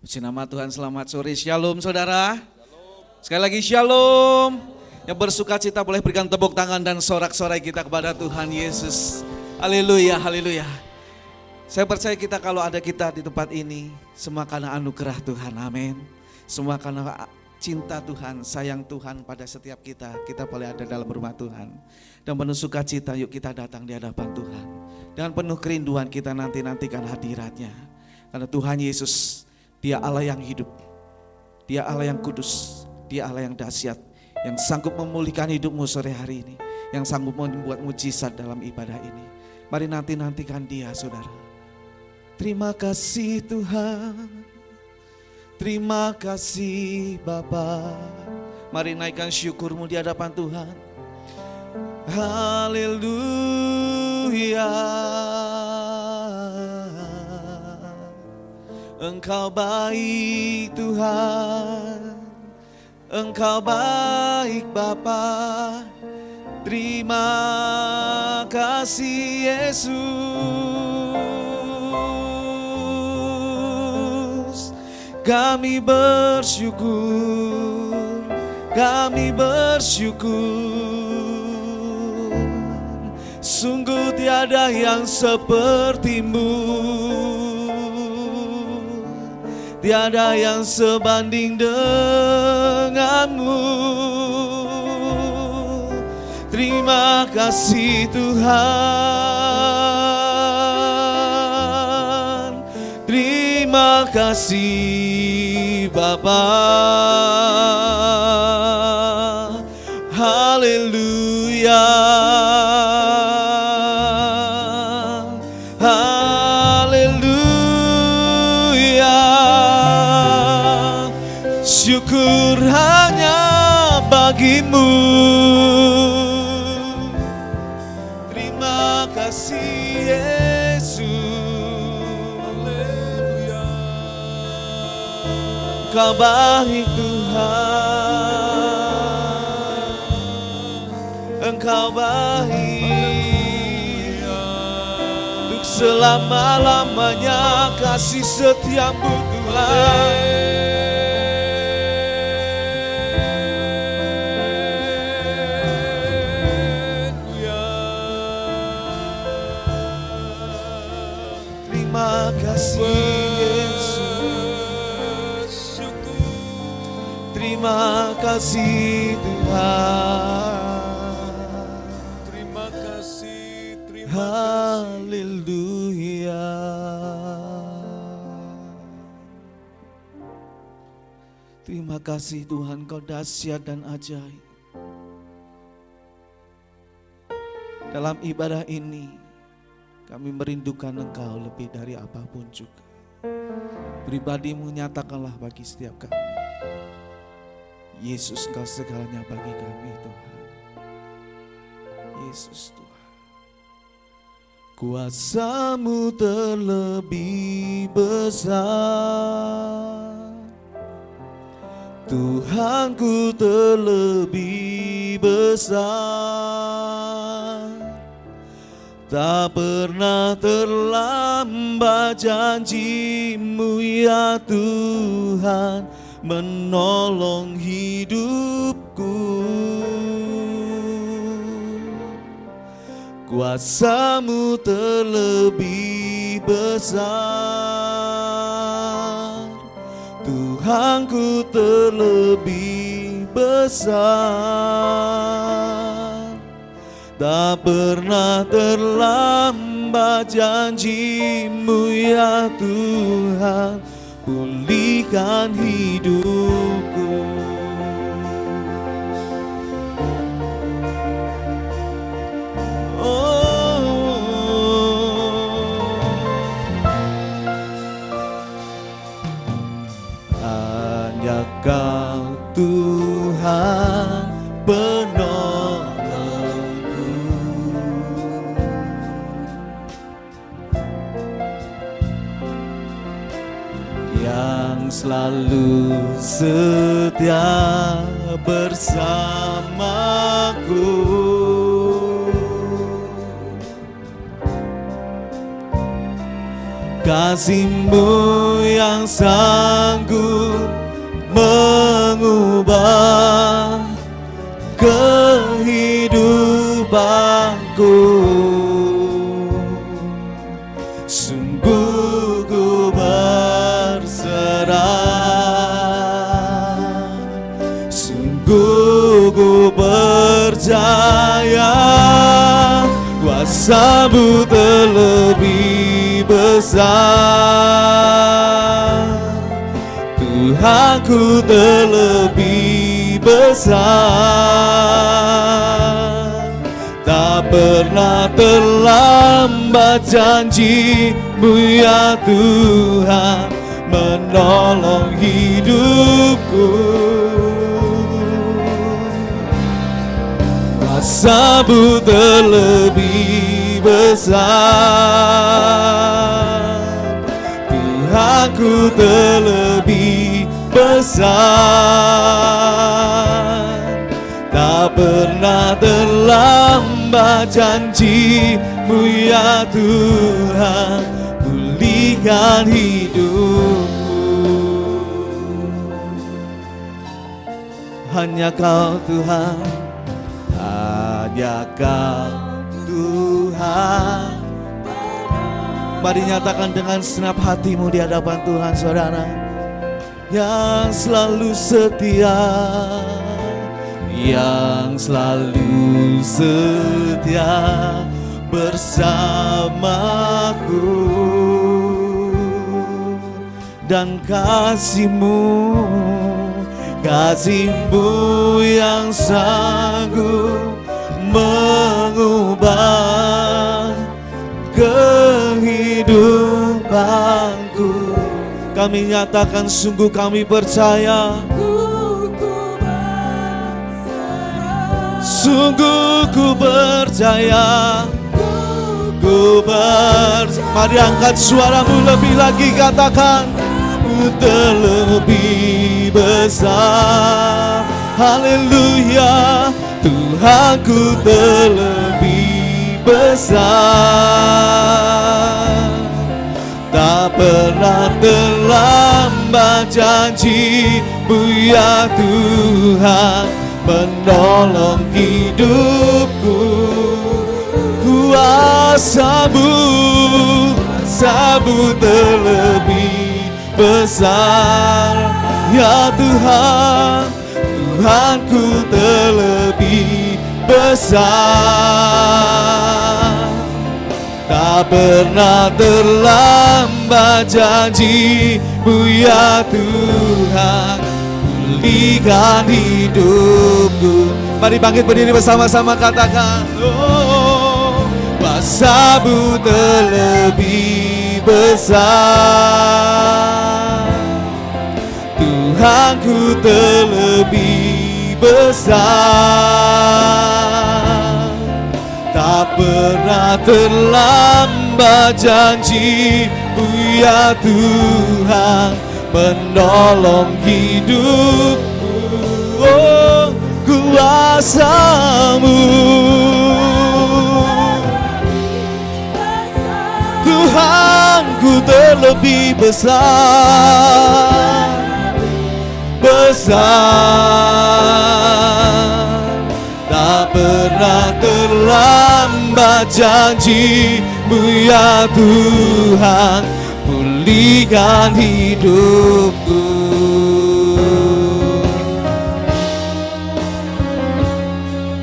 Puji nama Tuhan, selamat sore, shalom saudara. Sekali lagi shalom. Yang bersuka cita boleh berikan tepuk tangan dan sorak-sorai kita kepada Tuhan Yesus. Haleluya, haleluya. Saya percaya kita kalau ada kita di tempat ini, semua karena anugerah Tuhan, amin. Semua karena cinta Tuhan, sayang Tuhan pada setiap kita. Kita boleh ada dalam rumah Tuhan. Dan penuh sukacita, yuk kita datang di hadapan Tuhan. Dengan penuh kerinduan kita nantikan hadiratnya. Karena Tuhan Yesus, Dia Allah yang hidup, Dia Allah yang kudus, Dia Allah yang dahsyat, yang sanggup memulihkan hidupmu sore hari ini, yang sanggup membuat mujizat dalam ibadah ini. Mari nantikan Dia, saudara. Terima kasih Tuhan, terima kasih Bapa. Mari naikkan syukurmu di hadapan Tuhan. Haleluya. Engkau baik Tuhan, Engkau baik Bapa. Terima kasih Yesus. Kami bersyukur, kami bersyukur. Sungguh tiada yang sepertimu, tiada yang sebanding denganmu. Terima kasih Tuhan, terima kasih Bapa. Haleluya, syukur hanya bagimu. Terima kasih Yesus. Haleluya. Engkau baik Tuhan, Engkau baik. Untuk selama-lamanya kasih setiamu Tuhan. Terima kasih Yesus, terima kasih Tuhan, terima kasih, haleluya. Terima kasih Tuhan, Kau dahsyat dan ajaib. Dalam ibadah ini kami merindukan Engkau lebih dari apapun juga. Pribadimu nyatakanlah bagi setiap kami. Yesus, Engkau segalanya bagi kami Tuhan. Yesus Tuhan. Kuasa-Mu terlebih besar, Tuhanku terlebih besar. Tak pernah terlambat janji-Mu ya Tuhan, menolong hidupku. Kuasa-Mu terlebih besar, Tuhanku terlebih besar. Tak pernah terlambat janji-Mu ya Tuhan, pulihkan hidupku. Hanya Kau Tuhan penolongku, yang selalu setia bersamaku. Kasih-Mu yang sangat sanggup mengubah kehidupanku. Sungguh ku berserah, sungguh ku percaya kuasa-Mu terlebih besar. Tuhanku terlebih besar. Tak pernah terlambat janji-Mu ya Tuhan menolong hidupku. Kuasa-Mu terlebih besar. Tuhanku terlebih besar. Tak pernah terlambat janji-Mu ya Tuhan pulihkan hidupku. Hanya Kau Tuhan, hanya Kau Tuhan. Mari nyatakan dengan senap hatimu di hadapan Tuhan, saudara, yang selalu setia, yang selalu setia bersamaku. Dan kasih-Mu, kasih-Mu yang sanggup mengubah kehidupanku. Kami nyatakan sungguh kami percaya, sungguh ku percaya, mari angkat suaramu lebih lagi, katakan Ku terlebih besar. Haleluya, Tuhanku terlebih besar. Tak pernah terlambat janji-Mu ya Tuhan menolong hidupku. Kuasa-Mu, kuasa-Mu terlebih besar. Ya Tuhan, Tuhanku terlebih besar. Tak pernah terlambat janji-Mu ya Tuhan pulihkan hidupku. Mari bangkit berdiri bersama-sama, katakan, oh, kuasa-Mu terlebih besar. Tuhanku terlebih besar. Tak pernah terlambat janji-Mu ya Tuhan menolong hidupku. Oh, kuasa-Mu, Tuhanku terlebih besar, besar. Tak pernah terlambat janji-Mu ya Tuhan pulihkan hidupku.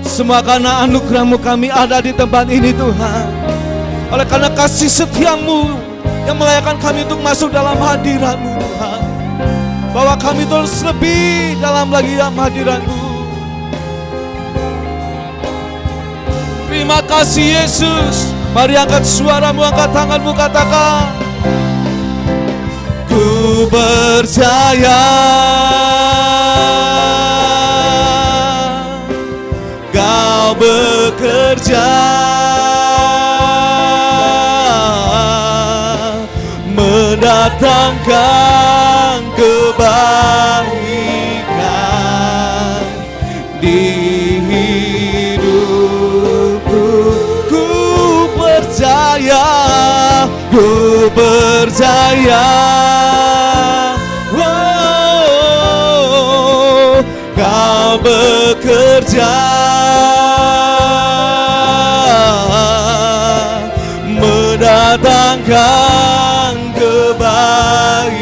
Semua karena anugerah-Mu kami ada di tempat ini Tuhan. Oleh karena kasih setia-Mu yang melayakan kami untuk masuk dalam hadirat-Mu Tuhan, bahwa kami terus lebih dalam lagi dalam hadirat-Mu. Terima kasih Yesus. Mari angkat suaramu, angkat tanganmu, katakan, ku percaya Kau bekerja mendatangkan kebaikan di hidupku. Ku percaya, ku percaya. bekerja mendatangkan kebaikan,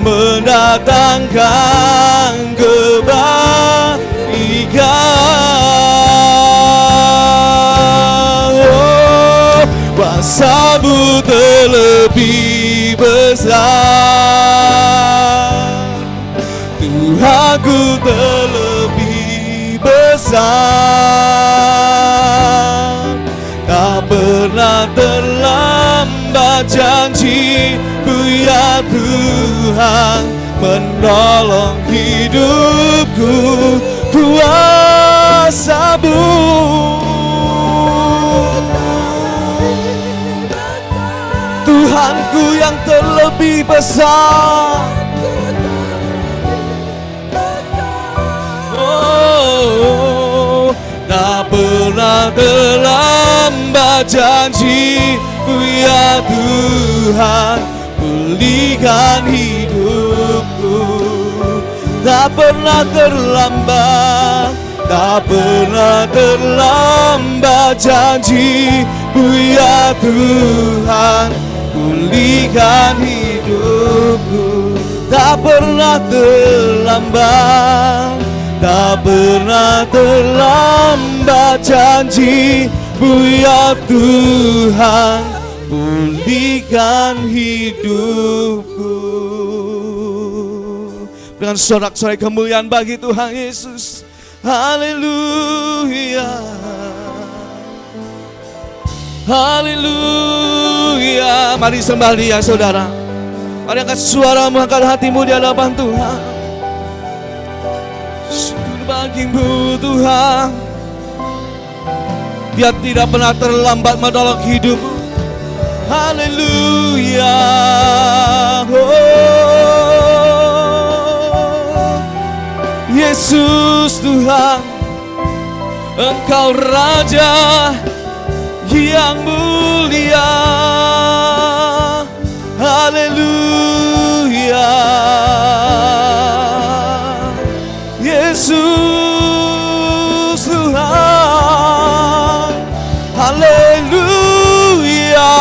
mendatangkan kebaikan. Oh, kuasa-Mu terlebih besar, Tuhanku terlebih besar. Tak pernah terlambat janji-Mu ya Tuhan, menolong hidupku. Kuasa-Mu Tuhanku yang terlebih besar. Oh, tak pernah terlambat janji-Mu ya Tuhan, pulihkan hidupku. Tak pernah terlambat, tak pernah terlambat janji-Mu ya Tuhan, pulihkan hidupku. Tak pernah terlambat, tak pernah terlambat janji-Mu ya Tuhan, pulihkan hidupku. Dengan sorak-sorai kemuliaan bagi Tuhan Yesus. Haleluya, haleluya. Mari sembah Dia saudara. Mari angkat suaramu, angkat hatimu di hadapan Tuhan. Syukur bagi-Mu Tuhan, Dia tidak pernah terlambat menolong hidupmu. Haleluya. Yesus Tuhan, Engkau Raja yang mulia. Haleluya. Yesus Tuhan, haleluya.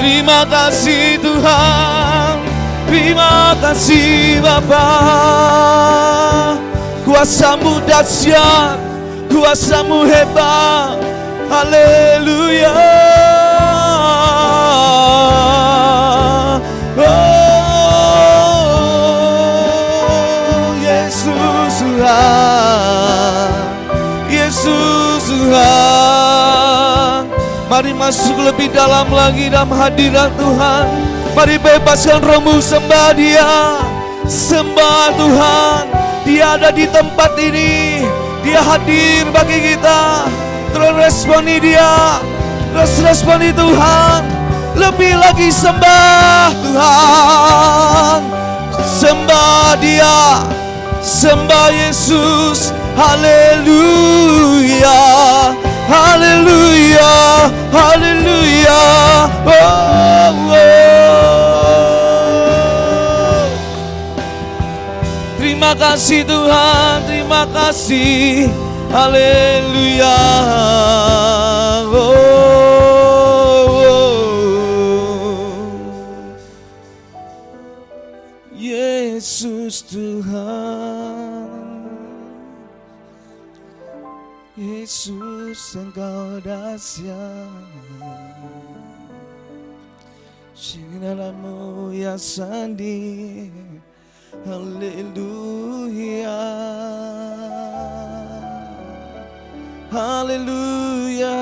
Terima kasih Tuhan, terima kasih Bapa. Kuasa-Mu dahsyat, kuasa-Mu hebat. Haleluya. Oh, Yesus Tuhan, Yesus Tuhan. Mari masuk lebih dalam lagi dalam hadirat Tuhan. Mari bebaskan rohmu, sembah Dia, sembah Tuhan. Dia ada di tempat ini, Dia hadir bagi kita. Terus responi Dia, terus responi Tuhan. Lebih lagi sembah Tuhan, sembah Dia, sembah Yesus. Haleluya, haleluya, haleluya. Oh, oh. Terima kasih Tuhan, terima kasih. Haleluya. Oh, oh. Yesus Tuhan, Yesus Engkau dahsyat, Shinalamu ya sandi. Haleluya, haleluya.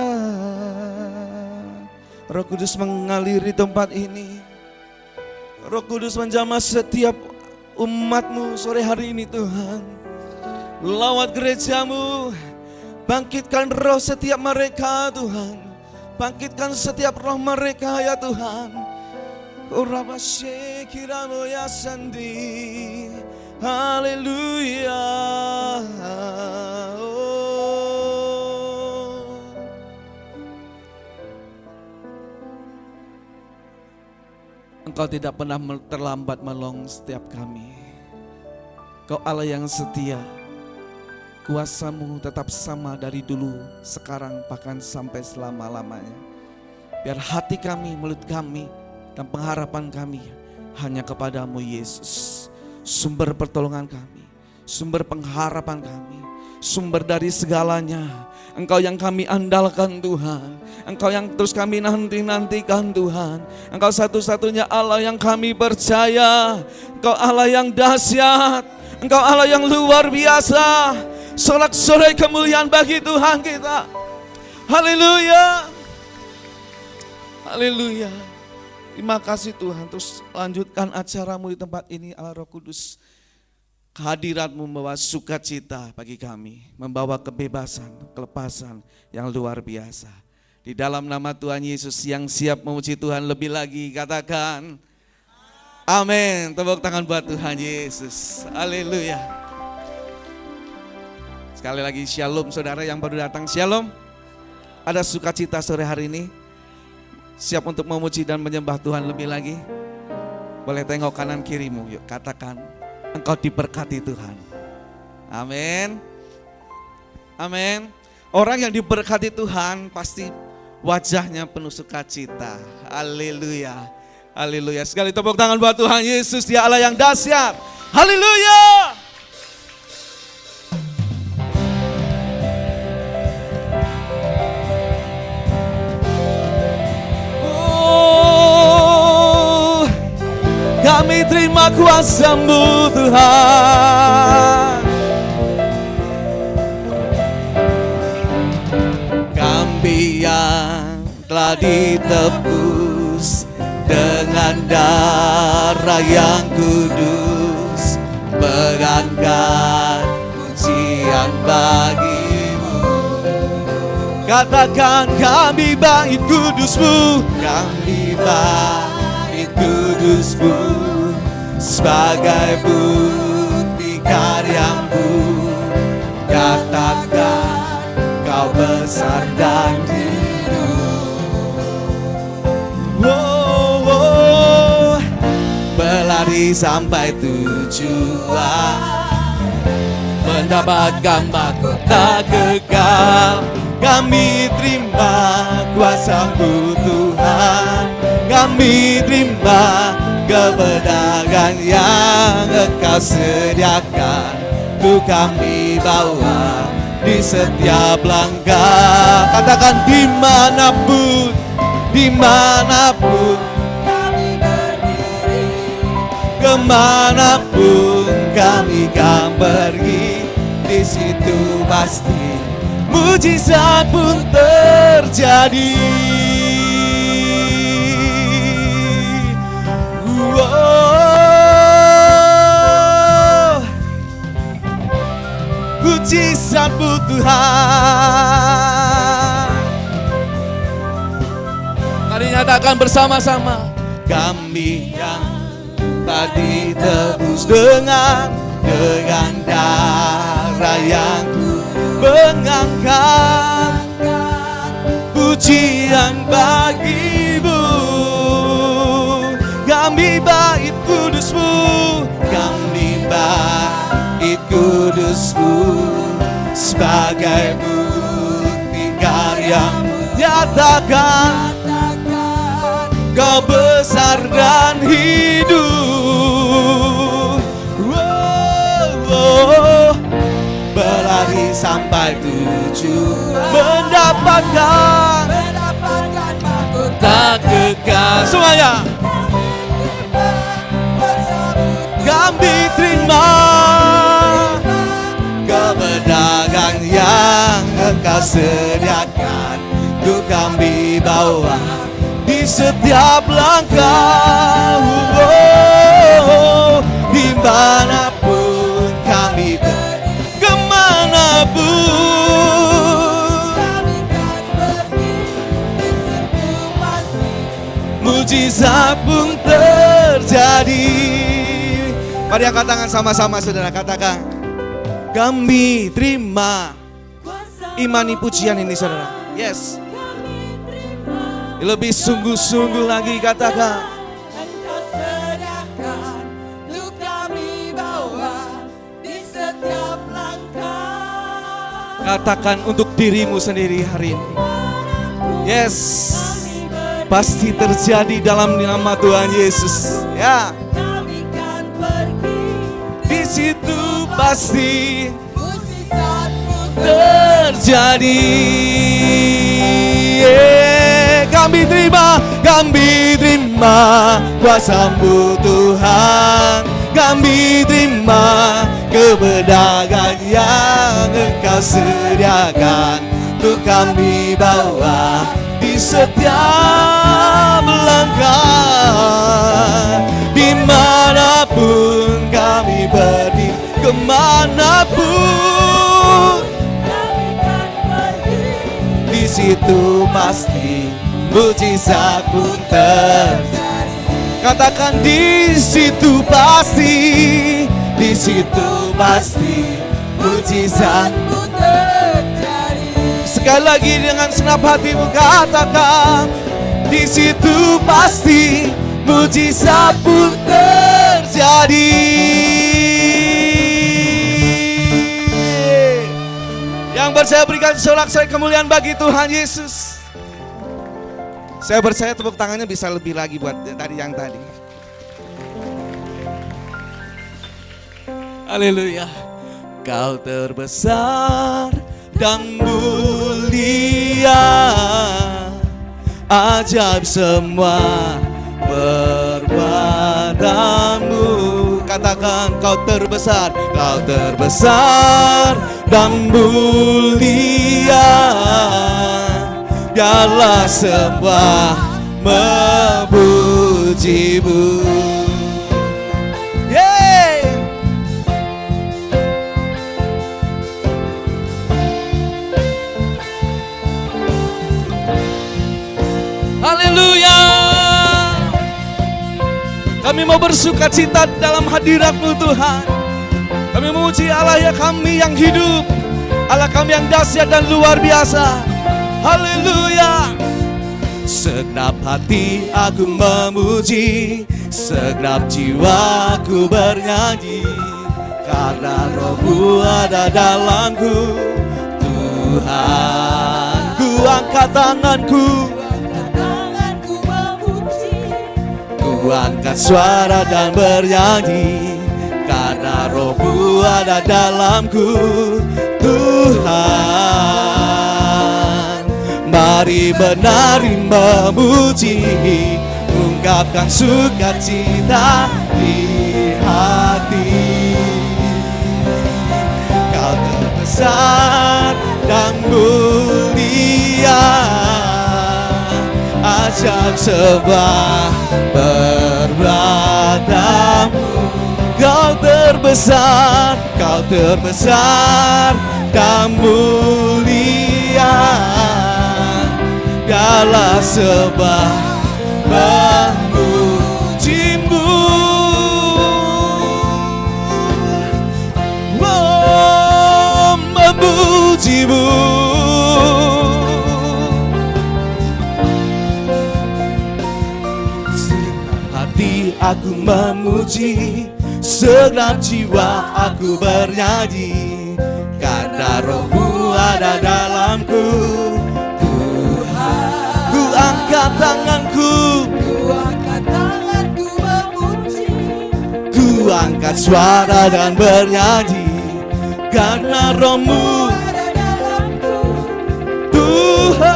Roh Kudus mengaliri tempat ini. Roh Kudus menjamah setiap umat-Mu sore hari ini Tuhan. Lawat gereja-Mu, bangkitkan roh setiap mereka Tuhan. Bangkitkan setiap roh mereka ya Tuhan. Urabashe kirano ya sandi. Haleluya. Oh. Engkau tidak pernah terlambat menolong setiap kami. Kau Allah yang setia. Kuasa-Mu tetap sama dari dulu, sekarang bahkan sampai selama-lamanya. Biar hati kami, mulut kami, dan pengharapan kami hanya kepadamu Yesus. Sumber pertolongan kami, sumber pengharapan kami, sumber dari segalanya. Engkau yang kami andalkan Tuhan. Engkau yang terus kami nantikan Tuhan. Engkau satu-satunya Allah yang kami percaya. Engkau Allah yang dahsyat. Engkau Allah yang luar biasa. Sorak-sorai kemuliaan bagi Tuhan kita. Haleluya. Haleluya. Terima kasih Tuhan. Terus lanjutkan acaramu di tempat ini Allah Roh Kudus. Kehadirat-Mu membawa sukacita bagi kami, membawa kebebasan, kelepasan yang luar biasa. Di dalam nama Tuhan Yesus yang siap memuji Tuhan lebih lagi, katakan amin. Tepuk tangan buat Tuhan Yesus. Haleluya. Sekali lagi shalom saudara yang baru datang, shalom. Ada sukacita sore hari ini? Siap untuk memuji dan menyembah Tuhan lebih lagi? Boleh tengok kanan kirimu, yuk katakan engkau diberkati Tuhan. Amin. Amin. Orang yang diberkati Tuhan pasti wajahnya penuh sukacita. Haleluya. Haleluya. Sekali tepuk tangan buat Tuhan Yesus, Dia Allah yang dahsyat. Haleluya. Kami terima kuasa-Mu Tuhan. Kami yang telah ditebus dengan darah yang kudus, berangkat pujian bagi-Mu. Katakan kami bait kudus-Mu, kami bait kudus-Mu. Sebagai bukti karya-Mu, katakan Kau besar dan hidup. Berlari sampai tujuan, mendapatkan mahkota kekal. Kami terima kuasa-Mu Tuhan, kami terima kebenaran yang Engkau sediakan, untuk kami bawa di setiap langkah. Katakan dimanapun, dimanapun kami berdiri, kemanapun kami akan pergi, di situ pasti mujizat pun terjadi. Mujizat-Mu Tuhan. Mari nyatakan bersama-sama. Kami yang tadi tebus dengan darah yang mengangkat pujian bagi-Mu. Kami bait kudus-Mu, kami bait kudus-Mu. Sebagai bukti karya-Mu, nyatakan Kau besar dan hidup. Berlari sampai tujuan, mendapatkan mahkota kekal. Semuanya kami terima kebenaran yang Engkau sediakan, untuk kami bawa di setiap langkah. Dimanapun kami pergi, kemanapun kami akan pergi, di situ pasti mujizat pun terjadi. Mari angkat tangan sama-sama saudara, katakan kami terima. Imani pujian ini saudara. Yes. Lebih sungguh-sungguh lagi katakan Katakan untuk dirimu sendiri hari ini. Yes, pasti terjadi dalam nama Tuhan Yesus. Ya, di situ pasti terjadi. Kami terima kuasa-Mu Tuhan. Kami terima kebenaran yang Engkau sediakan untuk kami bawa di setiap langkah. Dimanapun kami pergi, kemanapun kami kan pergi, di situ pasti mujizat pun terjadi. Katakan di situ pasti, di situ pasti mujizat pun terjadi. Sekali lagi dengan senap hatimu katakan, di situ pasti mujizat pun terjadi. Yang percaya berikan sorak-sorai kemuliaan bagi Tuhan Yesus. Saya percaya tepuk tangannya bisa lebih lagi buat dari yang tadi. Haleluya. Kau terbesar dan mulia, ajaib semua perbuatanmu. Katakan kau terbesar dan mulia, biarlah semua memuji-Mu. Yeay. Haleluya. Kami mau bersuka cita dalam hadirat-Mu Tuhan. Kami memuji Allah ya kami yang hidup, Allah kami yang dahsyat dan luar biasa. Haleluya. Segenap hati aku memuji, segenap jiwaku bernyanyi, karena Roh-Mu ada dalamku. Tuhan, ku angkat tanganku, ku angkat suara dan bernyanyi, karena Roh-Mu ada dalamku. Tuhan, mari menari memuji, ungkapkan sukacita di hati. Kau terbesar dan mulia, ajaib sebuah perbuatanmu. Kau terbesar dan mulia, biarlah sebab memuji-Mu. Oh, memuji-Mu. Segenap hati aku memuji, segenap jiwa aku bernyanyi, karena Roh-Mu ada dalamku. Tuhan, ku angkat tanganku, memuji, ku angkat suara dan bernyanyi, karena Roh-Mu ada dalamku. Tuhan,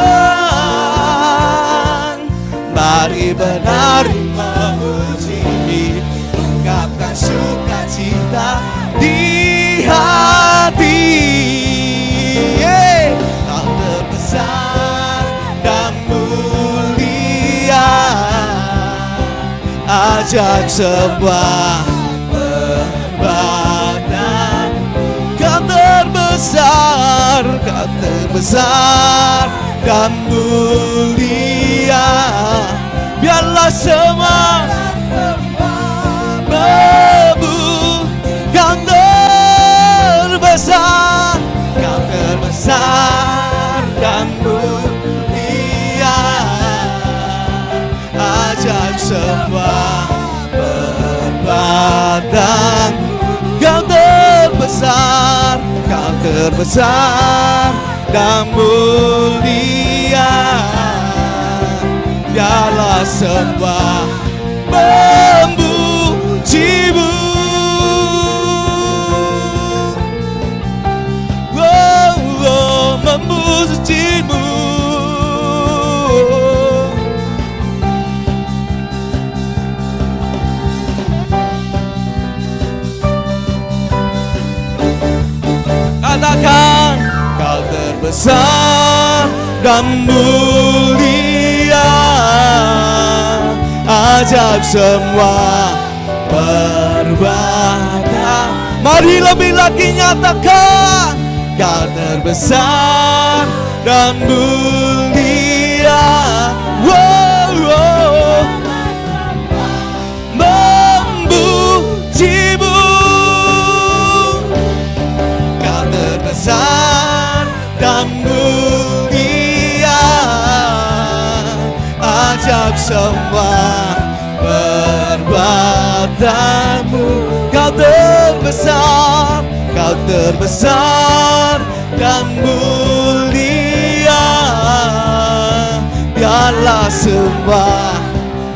mari menari memuji, ungkapkan sukacita di hati. Kau terbesar dan mulia, ajaib sebuah perbuatan. Kau terbesar dan mulia, biarlah semua Kau terbesar dan mulia, ajaib semua perbuatan. Kau terbesar terbesar dan mulia. Biarlah semua memuji-Mu. Memuji-Mu. Katakan, Kau terbesar dan mulia, ajaib semua perbuatan. Mari lebih lagi nyatakan, Kau terbesar dan mulia. Memuji-Mu. Kau terbesar dan mulia, ajaib semua perbuatan-Mu. Kau terbesar, Kau terbesar dan mulia. Biarlah semua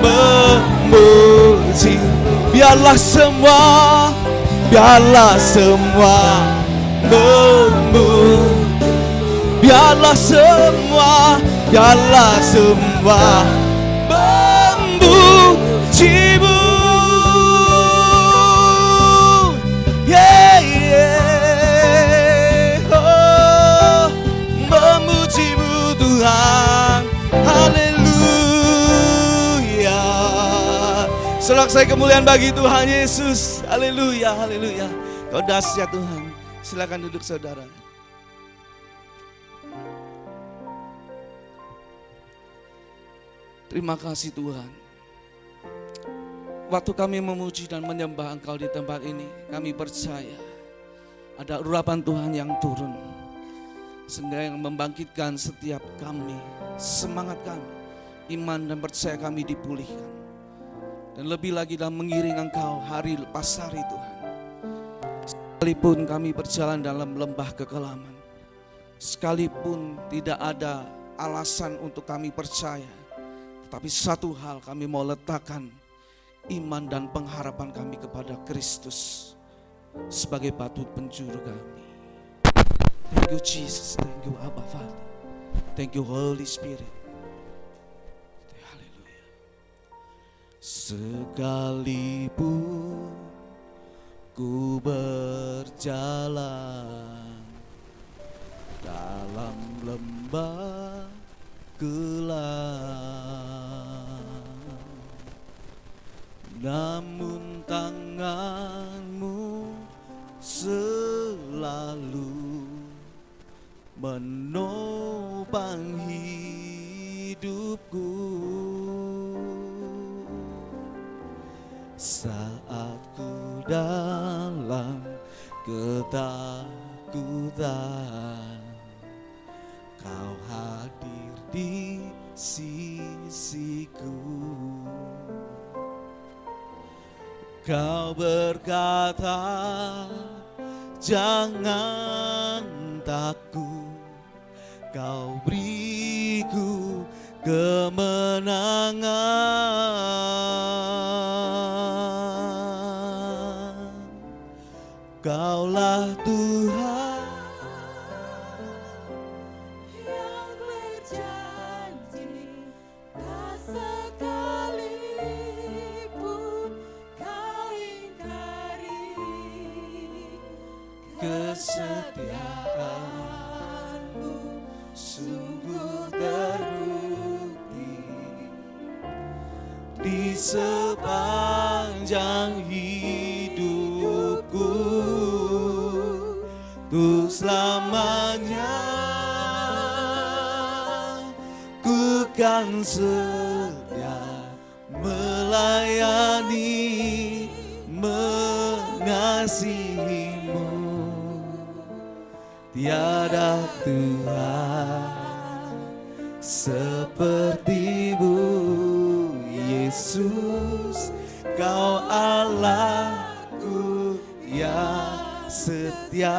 memuji. Biarlah semua memuji. Biarlah semua memuji-Mu. Memuji-Mu Tuhan. Haleluya. Sorak-sorai kemuliaan bagi Tuhan Yesus. Haleluya, haleluya. Kau dahsyat Tuhan. Silakan duduk saudara. Terima kasih Tuhan. Waktu kami memuji dan menyembah Engkau di tempat ini, kami percaya ada urapan Tuhan yang turun, sehingga yang membangkitkan setiap kami, semangat kami, iman dan percaya kami dipulihkan. Dan lebih lagi dalam mengiring Engkau hari lepas hari Tuhan. Sekalipun kami berjalan dalam lembah kekelaman, sekalipun tidak ada alasan untuk kami percaya, tetapi satu hal kami mau letakkan iman dan pengharapan kami kepada Kristus sebagai batu penjuru kami. Thank you Jesus, thank you Abba Father, thank you Holy Spirit. Haleluya. Sekalipun ku berjalan dalam lembah gelap, namun tangan-Mu selalu menopang hidupku. Saat ku dalam ketakutan, Kau hadir di sisiku. Kau berkata, jangan takut, Kau beriku kemenangan. Kaulah Tuhan yang berjanji, tak sekalipun Kau ingkari kesetiaan-Mu sungguh terbukti di sepanjang hidupku. Untuk selamanya ku kan setia melayani, mengasihi-Mu. Tiada Tuhan seperti-Mu, Yesus. Kau Allahku yang setia.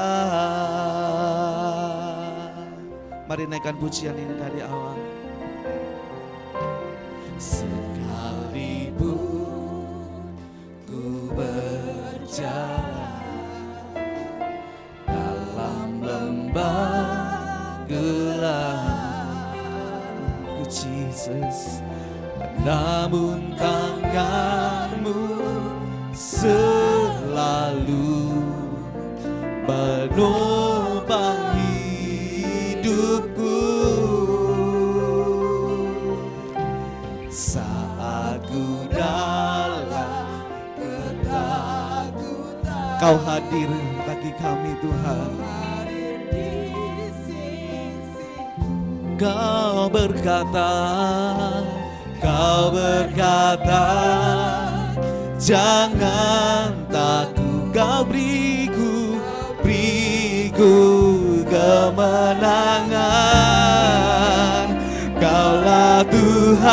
Mari naikkan pujian ini dari awal. Sekalipun ku berjalan dalam lembah gelap, ku Jesus, namun tanganmu selalu menopang hidupku. Saat ku dalam ketakutan, Kau hadir bagi kami Tuhan. Kau berkata, jangan takut, Kau beriku kemenangan. Kaulah Tuhan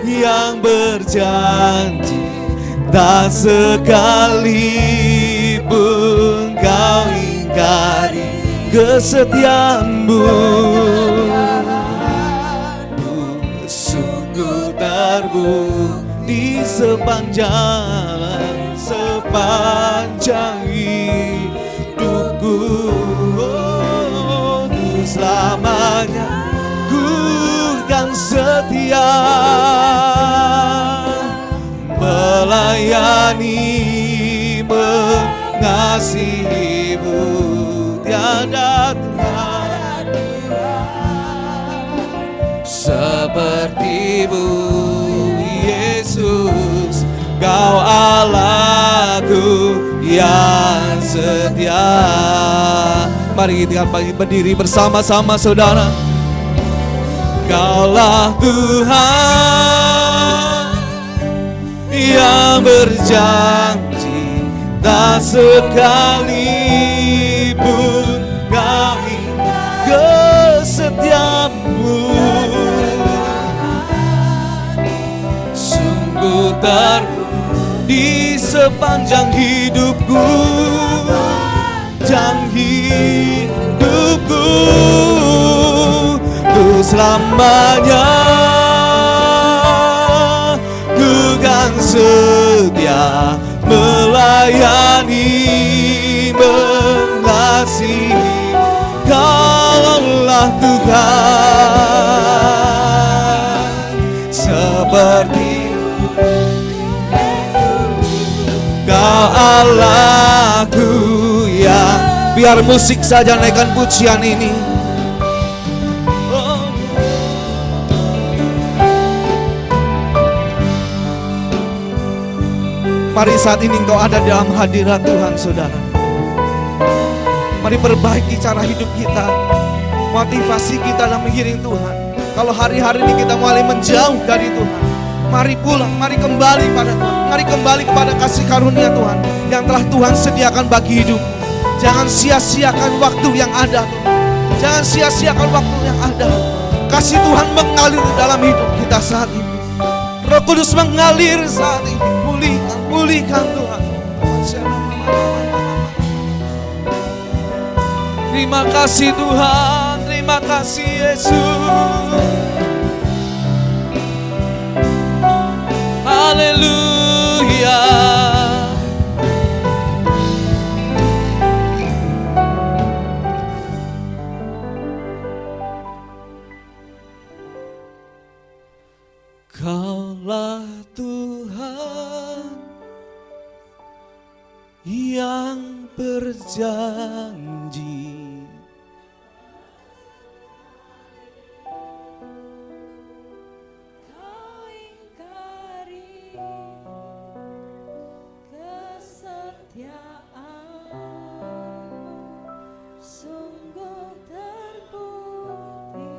yang berjanji, tak sekalipun Kau ingkari kesetiaan-Mu. Sungguh terbukti sepanjang hidupku. Untuk selamanya ku kan setia melayani, mengasihi-Mu. Tiada Tuhan seperti-Mu, Yesus. Kau Allahku yang setia. Mari kita berdiri bersama-sama saudara. Kaulah Tuhan yang berjanji, tak sekalipun Kau ingkari kesetiaan-Mu. Sungguh terbukti di sepanjang hidupku, ku selamanya ku kan setia melayani, mengasihi. Kaulah Tuhan seperti Kau Allahku yang. Biar musik saja naikkan pujian ini. Mari saat ini engkau ada dalam hadirat Tuhan saudara. Mari perbaiki cara hidup kita, motivasi kita dalam mengiring Tuhan. Kalau hari-hari ini kita mulai menjauh dari Tuhan, mari pulang, mari kembali pada Tuhan. Mari kembali kepada kasih karunia Tuhan yang telah Tuhan sediakan bagi hidup. Jangan sia-siakan waktu yang ada. Jangan sia-siakan waktu yang ada. Kasih Tuhan mengalir dalam hidup kita saat ini. Roh Kudus mengalir saat ini. Pulihkan Tuhan. Terima kasih Tuhan. Terima kasih Yesus. Haleluya. Kaulah Tuhan yang berjanji, Kau ingkari kesetiaan-Mu, sungguh terbukti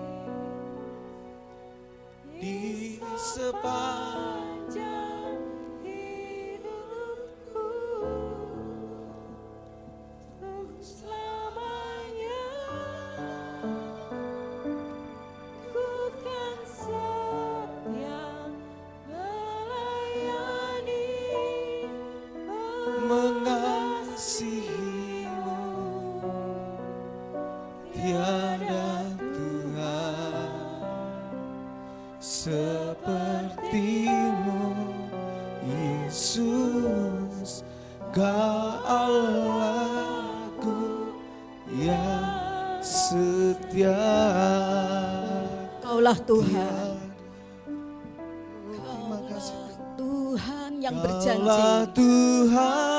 di sepanjang hidupku. Untuk selamanya ku kan setia melayani, Tiada Tuhan seperti-Mu, Yesus, Kau Allahku yang setia. Kaulah Tuhan, Terima kasih. Tuhan yang Kaulah berjanji. Tuhan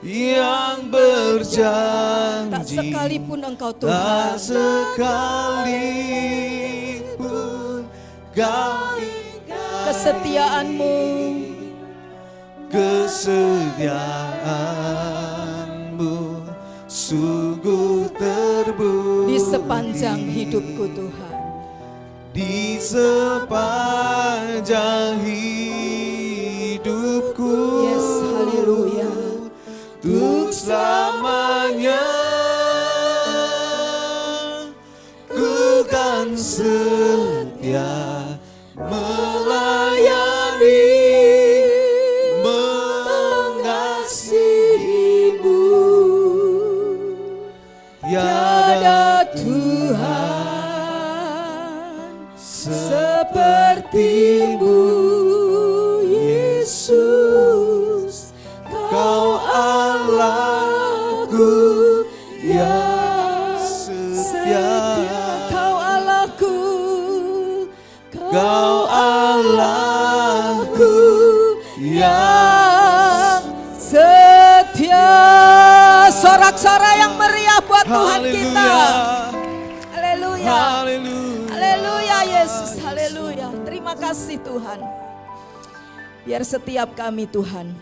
yang berjanji. Tak sekalipun Engkau Tak Tuhan, sekalipun Kau kesetiaan-Mu kesetiaan-Mu sungguh terbukti di sepanjang hidupku Tuhan. di sepanjang hidupku. Yes, haleluya. Untuk selamanya ku kan setia melayani, mengasihi-Mu. Tiada Tuhan seperti-Mu, Yesus, Kau Allahku yang setia. Kau Allahku, Kau Allahku yang setia. Sorak-sorai yang meriah buat Tuhan kita. Haleluya. Haleluya. Haleluya Yesus, haleluya. Terima kasih Tuhan. Biar setiap kami Tuhan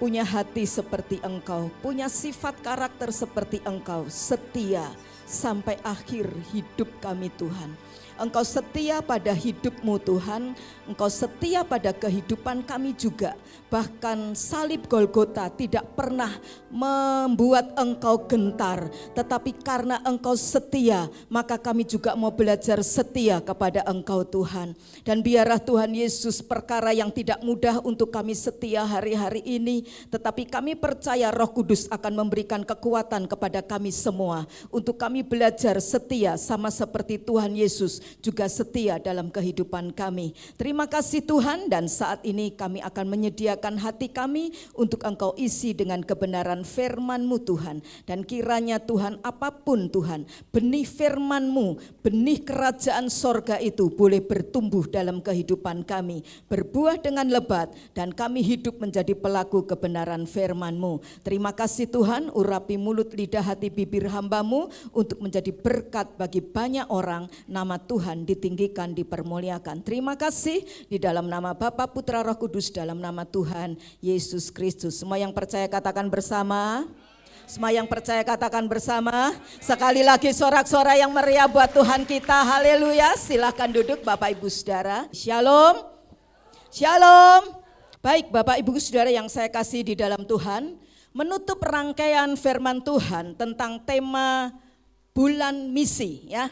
punya hati seperti Engkau, punya sifat karakter seperti Engkau, setia sampai akhir hidup kami Tuhan. Engkau setia pada hidup-Mu Tuhan, Engkau setia pada kehidupan kami juga. Bahkan salib Golgota tidak pernah membuat Engkau gentar, tetapi karena Engkau setia, maka kami juga mau belajar setia kepada Engkau Tuhan. Dan biarlah Tuhan Yesus, perkara yang tidak mudah untuk kami setia hari-hari ini, tetapi kami percaya Roh Kudus akan memberikan kekuatan kepada kami semua untuk kami belajar setia sama seperti Tuhan Yesus juga setia dalam kehidupan kami. Terima kasih Tuhan, dan saat ini kami akan menyediakan hati kami untuk Engkau isi dengan kebenaran firman-Mu Tuhan. Dan kiranya Tuhan, apapun Tuhan, benih firman-Mu, benih kerajaan sorga itu boleh bertumbuh dalam kehidupan kami, berbuah dengan lebat, dan kami hidup menjadi pelaku kebenaran firman-Mu. Terima kasih Tuhan, urapi mulut, lidah, hati, bibir hamba-Mu untuk menjadi berkat bagi banyak orang. Nama Tuhan ditinggikan, dipermuliakan. Terima kasih di dalam nama Bapa, Putra, Roh Kudus, dalam nama Tuhan Yesus Kristus. Semua yang percaya katakan bersama. Semua yang percaya katakan bersama. Sekali lagi sorak-sorai yang meriah buat Tuhan kita. Haleluya. Silakan duduk Bapak Ibu Saudara. Shalom. Shalom. Baik Bapak Ibu Saudara yang saya kasih di dalam Tuhan, menutup rangkaian firman Tuhan tentang tema bulan misi ya.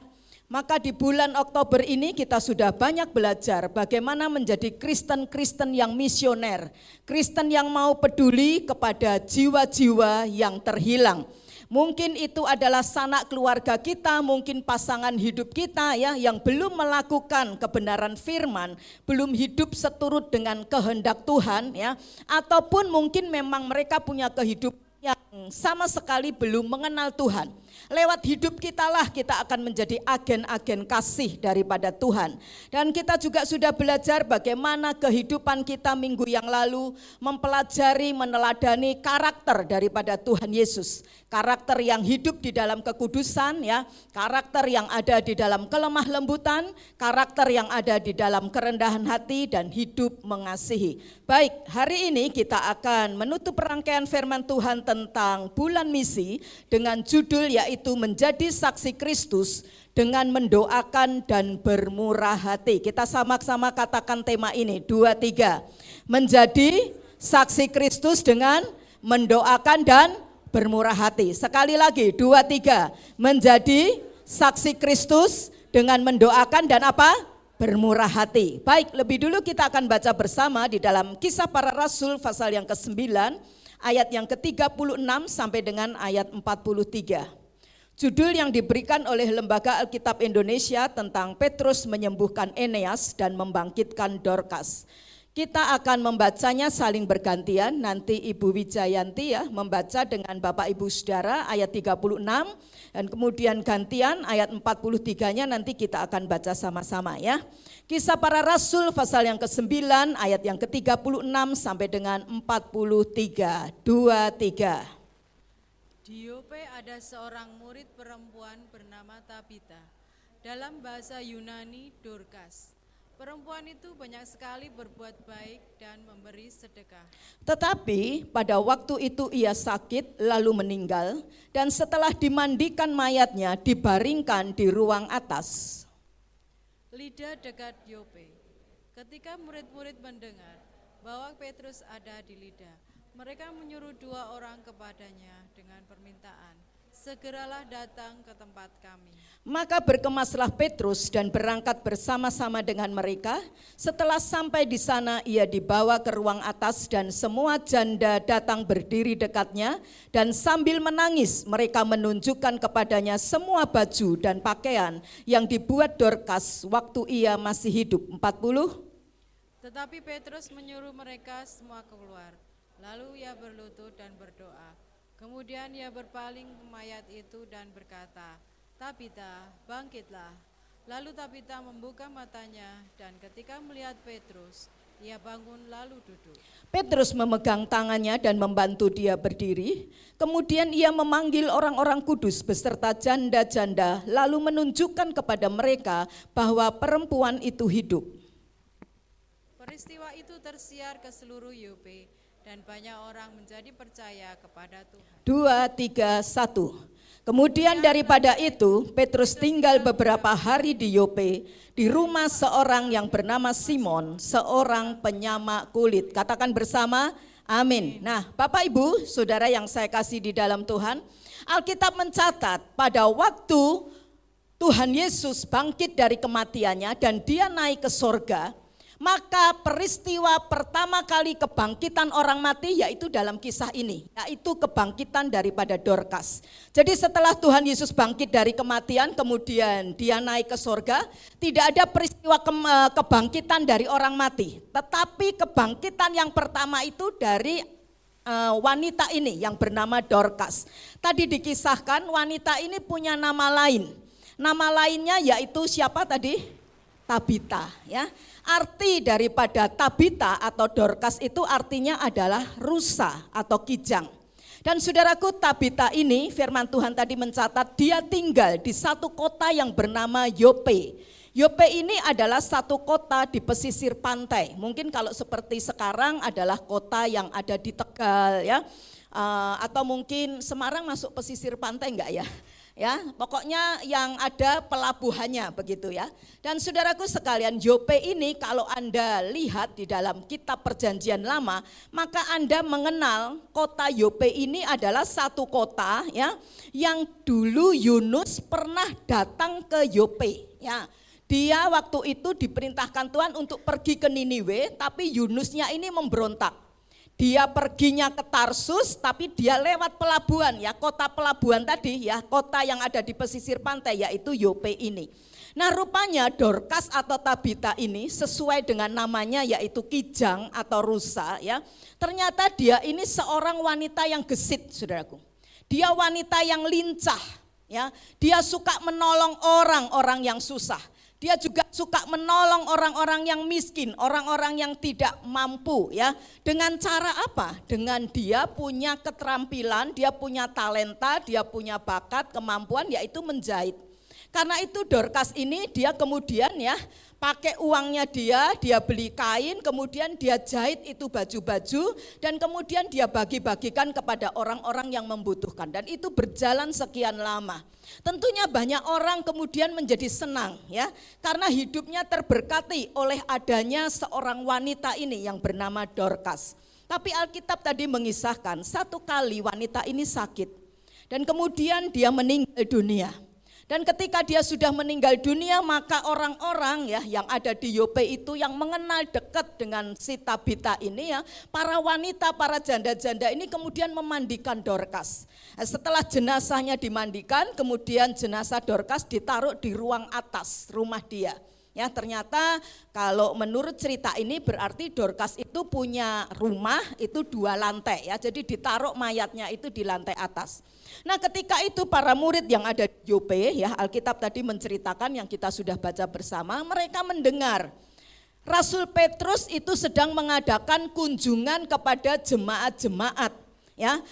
Maka di bulan Oktober ini kita sudah banyak belajar bagaimana menjadi Kristen-Kristen yang misioner, Kristen yang mau peduli kepada jiwa-jiwa yang terhilang. Mungkin itu adalah sanak keluarga kita, mungkin pasangan hidup kita ya yang belum melakukan kebenaran firman, belum hidup seturut dengan kehendak Tuhan ya, ataupun mungkin memang mereka punya kehidupan yang sama sekali belum mengenal Tuhan. Lewat hidup kitalah kita akan menjadi agen-agen kasih daripada Tuhan. Dan kita juga sudah belajar bagaimana kehidupan kita minggu yang lalu mempelajari, meneladani karakter daripada Tuhan Yesus. Karakter yang hidup di dalam kekudusan ya, karakter yang ada di dalam kelemah lembutan, karakter yang ada di dalam kerendahan hati dan hidup mengasihi. Baik, hari ini kita akan menutup rangkaian firman Tuhan tentang bulan misi dengan judul yaitu menjadi saksi Kristus dengan mendoakan dan bermurah hati. Kita sama-sama katakan tema ini, 2, 3. Menjadi saksi Kristus dengan mendoakan dan bermurah hati. Sekali lagi, 2, 3. Menjadi saksi Kristus dengan mendoakan dan apa? Bermurah hati. Baik, lebih dulu kita akan baca bersama di dalam Kisah Para Rasul pasal yang ke-9, ayat yang ke-36 sampai dengan ayat 43. Judul yang diberikan oleh Lembaga Alkitab Indonesia tentang Petrus menyembuhkan Eneas dan membangkitkan Dorcas. Kita akan membacanya saling bergantian, nanti Ibu Wijayanti ya membaca dengan Bapak Ibu Saudara ayat 36 dan kemudian gantian ayat 43-nya nanti kita akan baca sama-sama ya. Kisah Para Rasul pasal yang ke-9 ayat yang ke-36 sampai dengan 43. 2-3. Di Yope ada seorang murid perempuan bernama Tabita, dalam bahasa Yunani Dorcas. Perempuan itu banyak sekali berbuat baik dan memberi sedekah. Tetapi pada waktu itu ia sakit lalu meninggal, dan setelah dimandikan mayatnya dibaringkan di ruang atas. Lida dekat Yope. Ketika murid-murid mendengar bahwa Petrus ada di Lida, mereka menyuruh 2 orang kepadanya dengan permintaan, segeralah datang ke tempat kami. Maka berkemaslah Petrus dan berangkat bersama-sama dengan mereka. Setelah sampai di sana ia dibawa ke ruang atas dan semua janda datang berdiri dekatnya, dan sambil menangis mereka menunjukkan kepadanya semua baju dan pakaian yang dibuat Dorcas waktu ia masih hidup. 40. Tetapi Petrus menyuruh mereka semua keluar. Lalu ia berlutut dan berdoa. Kemudian ia berpaling ke mayat itu dan berkata, Tabita, bangkitlah. Lalu Tabita membuka matanya dan ketika melihat Petrus, ia bangun lalu duduk. Petrus memegang tangannya dan membantu dia berdiri. Kemudian ia memanggil orang-orang kudus beserta janda-janda, lalu menunjukkan kepada mereka bahwa perempuan itu hidup. Peristiwa itu tersiar ke seluruh Yope, dan banyak orang menjadi percaya kepada Tuhan. 2, 3, 1. Kemudian daripada itu, Petrus tinggal beberapa hari di Yope, di rumah seorang yang bernama Simon, seorang penyamak kulit. Katakan bersama, amin. Nah, Bapak Ibu, saudara yang saya kasih di dalam Tuhan, Alkitab mencatat pada waktu Tuhan Yesus bangkit dari kematiannya dan dia naik ke sorga, maka peristiwa pertama kali kebangkitan orang mati yaitu dalam kisah ini, yaitu kebangkitan daripada Dorcas. Jadi setelah Tuhan Yesus bangkit dari kematian, kemudian dia naik ke sorga, tidak ada peristiwa kebangkitan dari orang mati. Tetapi kebangkitan yang pertama itu dari wanita ini yang bernama Dorcas. Tadi dikisahkan wanita ini punya nama lain. Nama lainnya yaitu siapa tadi? Tabita ya. Arti daripada Tabita atau Dorcas itu artinya adalah rusa atau kijang. Dan saudaraku, Tabita ini firman Tuhan tadi mencatat dia tinggal di satu kota yang bernama Yope. Yope ini adalah satu kota di pesisir pantai. Mungkin kalau seperti sekarang adalah kota yang ada di Tegal ya. Atau mungkin Semarang masuk pesisir pantai enggak ya? Ya, pokoknya yang ada pelabuhannya begitu ya. Dan saudaraku sekalian, Yope ini kalau Anda lihat di dalam kitab Perjanjian Lama, maka Anda mengenal kota Yope ini adalah satu kota ya yang dulu Yunus pernah datang ke Yope ya. Dia waktu itu diperintahkan Tuhan untuk pergi ke Niniwe, tapi Yunusnya ini memberontak. Dia perginya ke Tarsus tapi dia lewat pelabuhan ya, kota pelabuhan tadi ya, kota yang ada di pesisir pantai yaitu Yope ini. Nah rupanya Dorcas atau Tabita ini sesuai dengan namanya yaitu kijang atau rusa ya. Ternyata dia ini seorang wanita yang gesit saudaraku. Dia wanita yang lincah ya, dia suka menolong orang-orang yang susah. Dia juga suka menolong orang-orang yang miskin, orang-orang yang tidak mampu ya. Dengan cara apa? Dengan dia punya keterampilan, dia punya talenta, dia punya bakat, kemampuan yaitu menjahit. Karena itu Dorcas ini dia kemudian ya pakai uangnya dia beli kain, kemudian dia jahit itu baju-baju dan kemudian dia bagi-bagikan kepada orang-orang yang membutuhkan. Dan itu berjalan sekian lama. Tentunya banyak orang kemudian menjadi senang ya, karena hidupnya terberkati oleh adanya seorang wanita ini yang bernama Dorcas. Tapi Alkitab tadi mengisahkan satu kali wanita ini sakit dan kemudian dia meninggal dunia. Dan ketika dia sudah meninggal dunia, maka orang-orang ya yang ada di Yope itu yang mengenal dekat dengan si Tabita ini ya, para wanita, para janda-janda ini kemudian memandikan Dorcas. Setelah jenazahnya dimandikan, kemudian jenazah Dorcas ditaruh di ruang atas rumah dia. Ya, ternyata kalau menurut cerita ini berarti Dorcas itu punya rumah itu 2 lantai ya. Jadi ditaruh mayatnya itu di lantai atas. Nah, ketika itu para murid yang ada di Yope ya, Alkitab tadi menceritakan yang kita sudah baca bersama, mereka mendengar Rasul Petrus itu sedang mengadakan kunjungan kepada jemaat-jemaat ya.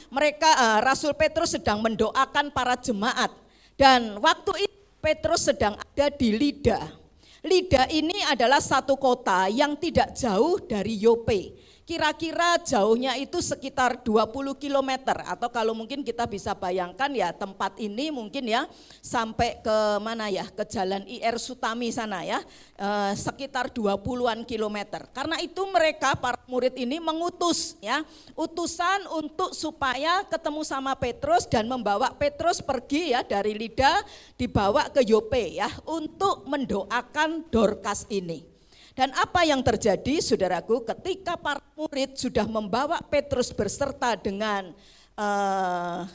Rasul Petrus sedang mendoakan para jemaat dan waktu itu Petrus sedang ada di Lida. Lida ini adalah satu kota yang tidak jauh dari Yope. Kira-kira jauhnya itu sekitar 20 km atau kalau mungkin kita bisa bayangkan ya tempat ini mungkin ya sampai ke mana ya, ke jalan IR Sutami sana ya, sekitar 20-an kilometer. Karena itu mereka para murid ini mengutus ya, utusan untuk supaya ketemu sama Petrus dan membawa Petrus pergi ya dari Lida dibawa ke Yope ya untuk mendoakan Dorcas ini. Dan apa yang terjadi saudaraku ketika para murid sudah membawa Petrus berserta dengan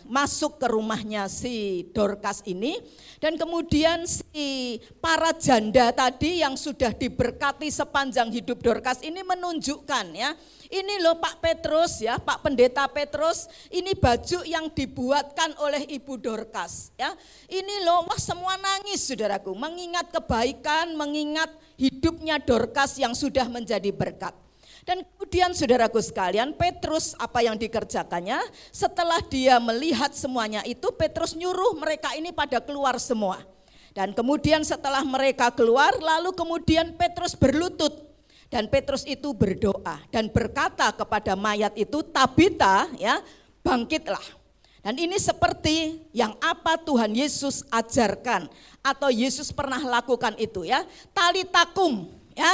masuk ke rumahnya si Dorcas ini dan kemudian si para janda tadi yang sudah diberkati sepanjang hidup Dorcas ini menunjukkan ya, ini loh Pak Petrus ya, Pak Pendeta Petrus, ini baju yang dibuatkan oleh Ibu Dorcas ya. Ini loh, wah semua nangis saudaraku, mengingat kebaikan, mengingat hidupnya Dorcas yang sudah menjadi berkat. Dan kemudian saudaraku sekalian, Petrus apa yang dikerjakannya? Setelah dia melihat semuanya itu, Petrus nyuruh mereka ini pada keluar semua. Dan kemudian setelah mereka keluar, lalu kemudian Petrus berlutut. Dan Petrus itu berdoa dan berkata kepada mayat itu, Tabita ya, bangkitlah. Dan ini seperti yang apa Tuhan Yesus ajarkan atau Yesus pernah lakukan itu ya. Talitakum ya,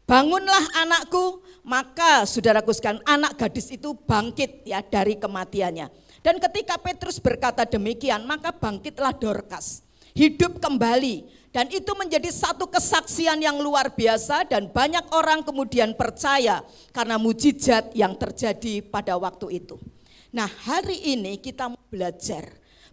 bangunlah anakku. Maka saudaraku sekalian, anak gadis itu bangkit ya dari kematiannya. Dan ketika Petrus berkata demikian, maka bangkitlah Dorcas, hidup kembali. Dan itu menjadi satu kesaksian yang luar biasa dan banyak orang kemudian percaya karena mujizat yang terjadi pada waktu itu. Nah, hari ini kita mau belajar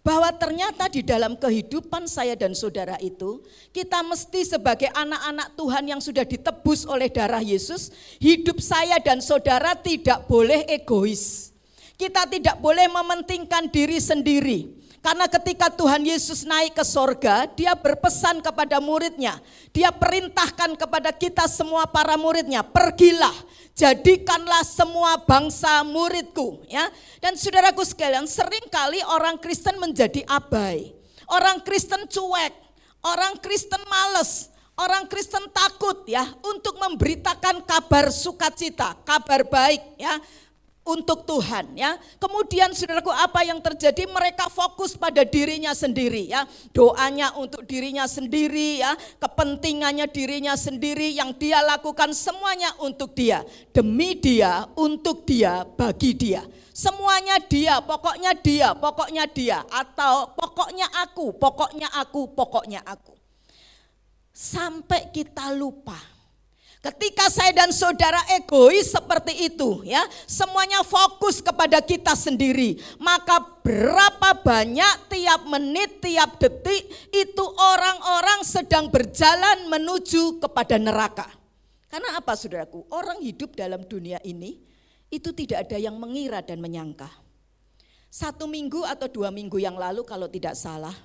bahwa ternyata di dalam kehidupan saya dan saudara itu, kita mesti sebagai anak-anak Tuhan yang sudah ditebus oleh darah Yesus, hidup saya dan saudara tidak boleh egois. Kita tidak boleh mementingkan diri sendiri. Karena ketika Tuhan Yesus naik ke sorga, dia berpesan kepada muridnya, dia perintahkan kepada kita semua para muridnya, pergilah, jadikanlah semua bangsa muridku. Ya. Dan saudaraku sekalian, seringkali orang Kristen menjadi abai, orang Kristen cuek, orang Kristen males, orang Kristen takut ya untuk memberitakan kabar sukacita, kabar baik ya. Untuk Tuhan ya. Kemudian saudaraku apa yang terjadi, mereka fokus pada dirinya sendiri ya. Doanya untuk dirinya sendiri ya, kepentingannya dirinya sendiri, yang dia lakukan semuanya untuk dia, demi dia, untuk dia, bagi dia. Semuanya dia, pokoknya dia, pokoknya dia, atau pokoknya aku, pokoknya aku, pokoknya aku. Sampai kita lupa. Ketika saya dan saudara egois seperti itu ya, semuanya fokus kepada kita sendiri, maka berapa banyak tiap menit, tiap detik itu orang-orang sedang berjalan menuju kepada neraka. Karena apa saudaraku? Orang hidup dalam dunia ini itu tidak ada yang mengira dan menyangka. 1 minggu atau 2 minggu yang lalu kalau tidak salah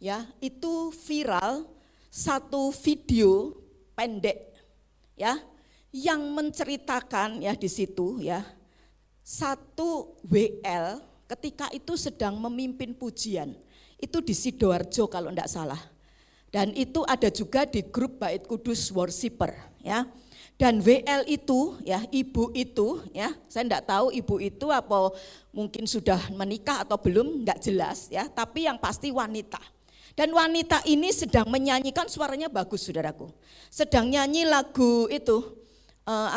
ya, itu viral satu video pendek ya, yang menceritakan ya di situ ya, satu WL ketika itu sedang memimpin pujian, itu di Sidoarjo kalau enggak salah, dan itu ada juga di grup Bait Kudus Worshipper ya, dan WL itu ya, ibu itu ya, saya enggak tahu ibu itu apa mungkin sudah menikah atau belum, enggak jelas ya, tapi yang pasti wanita. Dan wanita ini sedang menyanyikan, suaranya bagus saudaraku, sedang nyanyi lagu itu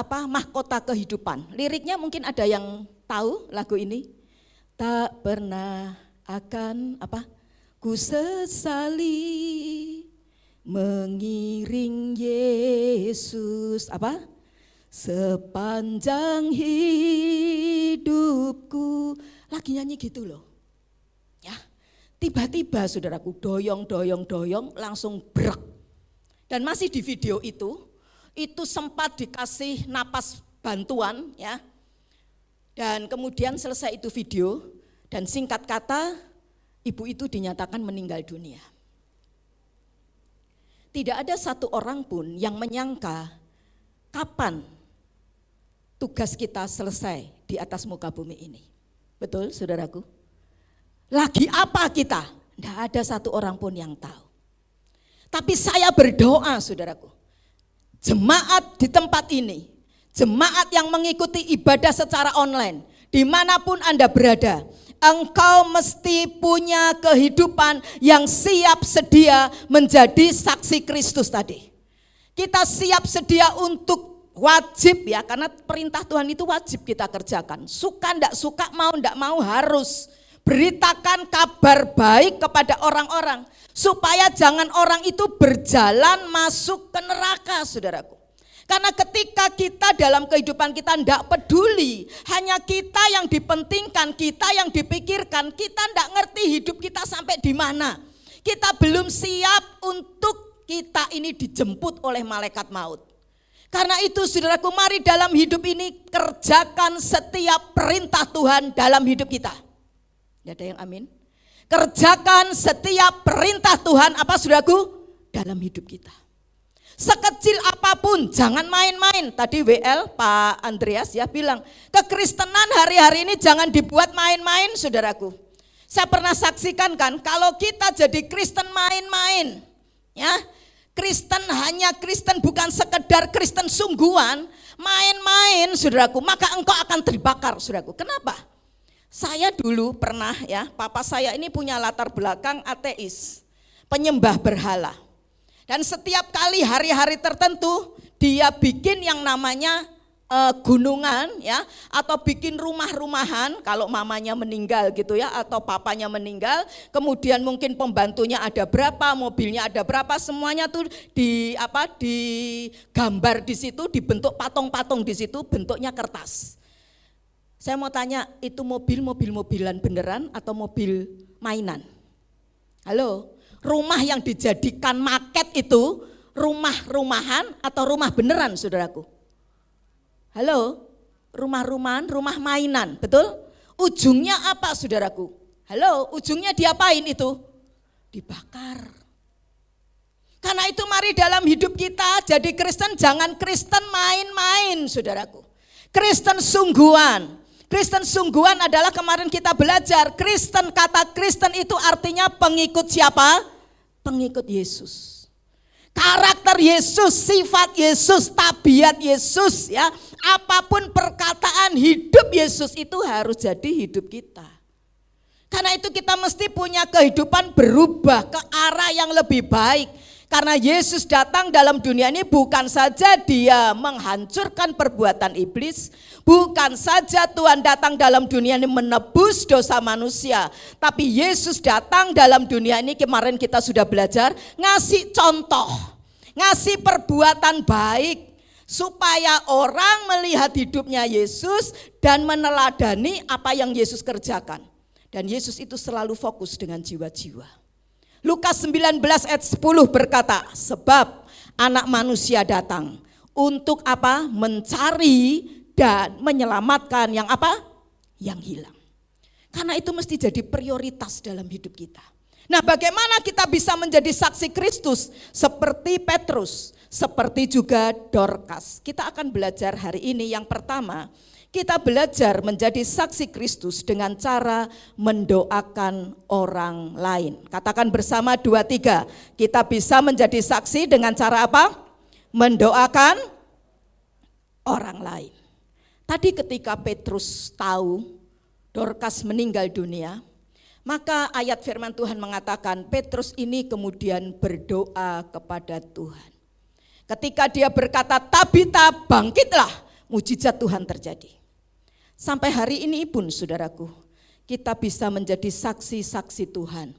Mahkota Kehidupan. Liriknya mungkin ada yang tahu lagu ini. Tak pernah akan ku sesali mengiring Yesus apa? Sepanjang hidupku. Lagi nyanyi gitu loh. Ya. Tiba-tiba saudaraku doyong langsung brek. Dan masih di video itu sempat dikasih napas bantuan ya. Dan kemudian selesai itu video dan singkat kata ibu itu dinyatakan meninggal dunia. Tidak ada satu orang pun yang menyangka kapan tugas kita selesai di atas muka bumi ini. Betul saudaraku? Lagi apa kita? Tidak ada satu orang pun yang tahu. Tapi saya berdoa saudaraku, jemaat di tempat ini, jemaat yang mengikuti ibadah secara online, dimanapun Anda berada, engkau mesti punya kehidupan yang siap sedia menjadi saksi Kristus tadi. Kita siap sedia untuk wajib ya, karena perintah Tuhan itu wajib kita kerjakan. Suka ndak suka, mau ndak mau harus. Beritakan kabar baik kepada orang-orang supaya jangan orang itu berjalan masuk ke neraka saudaraku. Karena ketika kita dalam kehidupan kita ndak peduli, hanya kita yang dipentingkan, kita yang dipikirkan, kita ndak ngerti hidup kita sampai di mana. Kita belum siap untuk kita ini dijemput oleh malaikat maut. Karena itu saudaraku, mari dalam hidup ini kerjakan setiap perintah Tuhan dalam hidup kita. Tidak ada yang amin? Kerjakan setiap perintah Tuhan apa saudaraku? Dalam hidup kita. Sekecil apapun, jangan main-main. Tadi WL Pak Andreas ya bilang, kekristenan hari-hari ini jangan dibuat main-main saudaraku. Saya pernah saksikan kan, kalau kita jadi Kristen main-main, ya Kristen hanya Kristen, bukan sekedar Kristen sungguhan, main-main saudaraku, maka engkau akan terbakar saudaraku. Kenapa? Saya dulu pernah ya, papa saya ini punya latar belakang ateis, penyembah berhala. Dan setiap kali hari-hari tertentu dia bikin yang namanya gunungan ya, atau bikin rumah-rumahan kalau mamanya meninggal gitu ya, atau papanya meninggal, kemudian mungkin pembantunya ada berapa, mobilnya ada berapa, semuanya tuh digambar di situ, dibentuk patung-patung di situ, bentuknya kertas. Saya mau tanya, itu mobilan beneran atau mobil mainan? Halo, rumah yang dijadikan maket itu rumah-rumahan atau rumah beneran saudaraku? Halo, rumah-rumahan, rumah mainan, betul? Ujungnya apa saudaraku? Halo, ujungnya diapain itu? Dibakar. Karena itu mari dalam hidup kita jadi Kristen, jangan Kristen main-main saudaraku. Kristen sungguhan. Kristen sungguhan adalah kemarin kita belajar, Kristen, kata Kristen itu artinya pengikut siapa? Pengikut Yesus. Karakter Yesus, sifat Yesus, tabiat Yesus ya. Apapun perkataan hidup Yesus itu harus jadi hidup kita. Karena itu kita mesti punya kehidupan berubah ke arah yang lebih baik. Karena Yesus datang dalam dunia ini bukan saja dia menghancurkan perbuatan iblis, bukan saja Tuhan datang dalam dunia ini menebus dosa manusia, tapi Yesus datang dalam dunia ini, kemarin kita sudah belajar, ngasih contoh, ngasih perbuatan baik, supaya orang melihat hidupnya Yesus dan meneladani apa yang Yesus kerjakan. Dan Yesus itu selalu fokus dengan jiwa-jiwa. Lukas 19 ayat 10 berkata, sebab anak manusia datang untuk apa? Mencari dan menyelamatkan yang apa? Yang hilang. Karena itu mesti jadi prioritas dalam hidup kita. Nah, bagaimana kita bisa menjadi saksi Kristus seperti Petrus, seperti juga Dorcas? Kita akan belajar hari ini yang pertama, kita belajar menjadi saksi Kristus dengan cara mendoakan orang lain. Katakan bersama 2, 3. Kita bisa menjadi saksi dengan cara apa? Mendoakan orang lain. Tadi ketika Petrus tahu Dorcas meninggal dunia, maka ayat firman Tuhan mengatakan Petrus ini kemudian berdoa kepada Tuhan. Ketika dia berkata, Tabita bangkitlah, mujizat Tuhan terjadi. Sampai hari ini pun saudaraku, kita bisa menjadi saksi-saksi Tuhan.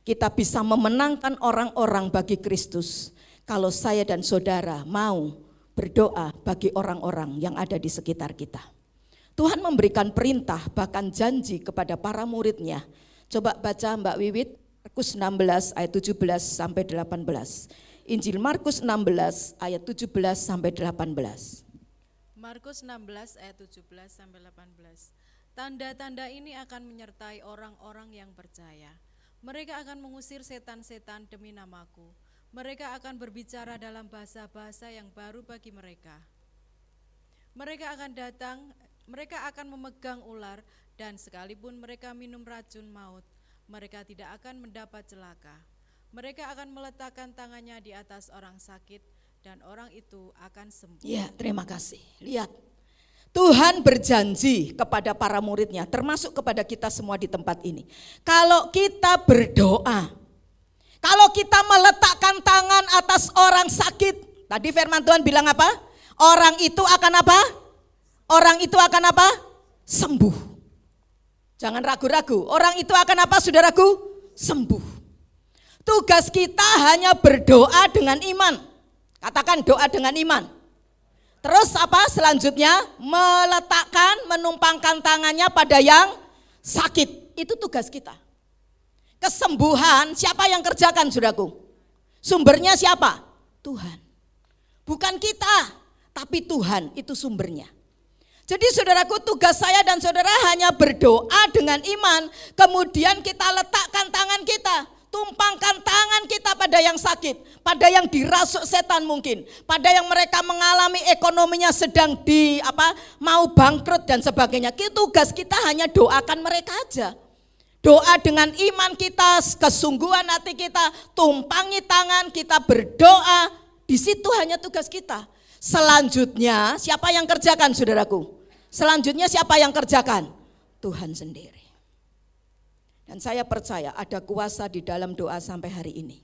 Kita bisa memenangkan orang-orang bagi Kristus kalau saya dan saudara mau berdoa bagi orang-orang yang ada di sekitar kita. Tuhan memberikan perintah bahkan janji kepada para muridnya. Coba baca Mbak Wiwit, Markus 16 ayat 17 sampai 18. Injil Markus 16 ayat 17 sampai 18. Markus 16 ayat 17 sampai 18. Tanda-tanda ini akan menyertai orang-orang yang percaya. Mereka akan mengusir setan-setan demi namaku. Mereka akan berbicara dalam bahasa-bahasa yang baru bagi mereka. Mereka akan memegang ular, dan sekalipun mereka minum racun maut, mereka tidak akan mendapat celaka. Mereka akan meletakkan tangannya di atas orang sakit, dan orang itu akan sembuh. Ya, terima kasih. Lihat, Tuhan berjanji kepada para muridnya, termasuk kepada kita semua di tempat ini. Kalau kita berdoa, kalau kita meletakkan tangan atas orang sakit, tadi firman Tuhan bilang apa? Orang itu akan apa? Orang itu akan apa? Sembuh. Jangan ragu-ragu, orang itu akan apa saudaraku? Sembuh. Tugas kita hanya berdoa dengan iman. Katakan doa dengan iman. Terus apa selanjutnya? Meletakkan, menumpangkan tangannya pada yang sakit. Itu tugas kita. Kesembuhan siapa yang kerjakan saudaraku? Sumbernya siapa? Tuhan. Bukan kita, tapi Tuhan itu sumbernya. Jadi saudaraku, tugas saya dan saudara hanya berdoa dengan iman. Kemudian kita letakkan tangan kita, tumpangkan tangan kita pada yang sakit, pada yang dirasuk setan mungkin, pada yang mereka mengalami ekonominya sedang mau bangkrut dan sebagainya. Tugas kita hanya doakan mereka aja. Doa dengan iman kita, kesungguhan hati kita, tumpangi tangan kita berdoa. Di situ hanya tugas kita. Selanjutnya siapa yang kerjakan saudaraku? Selanjutnya siapa yang kerjakan? Tuhan sendiri. Dan saya percaya ada kuasa di dalam doa sampai hari ini.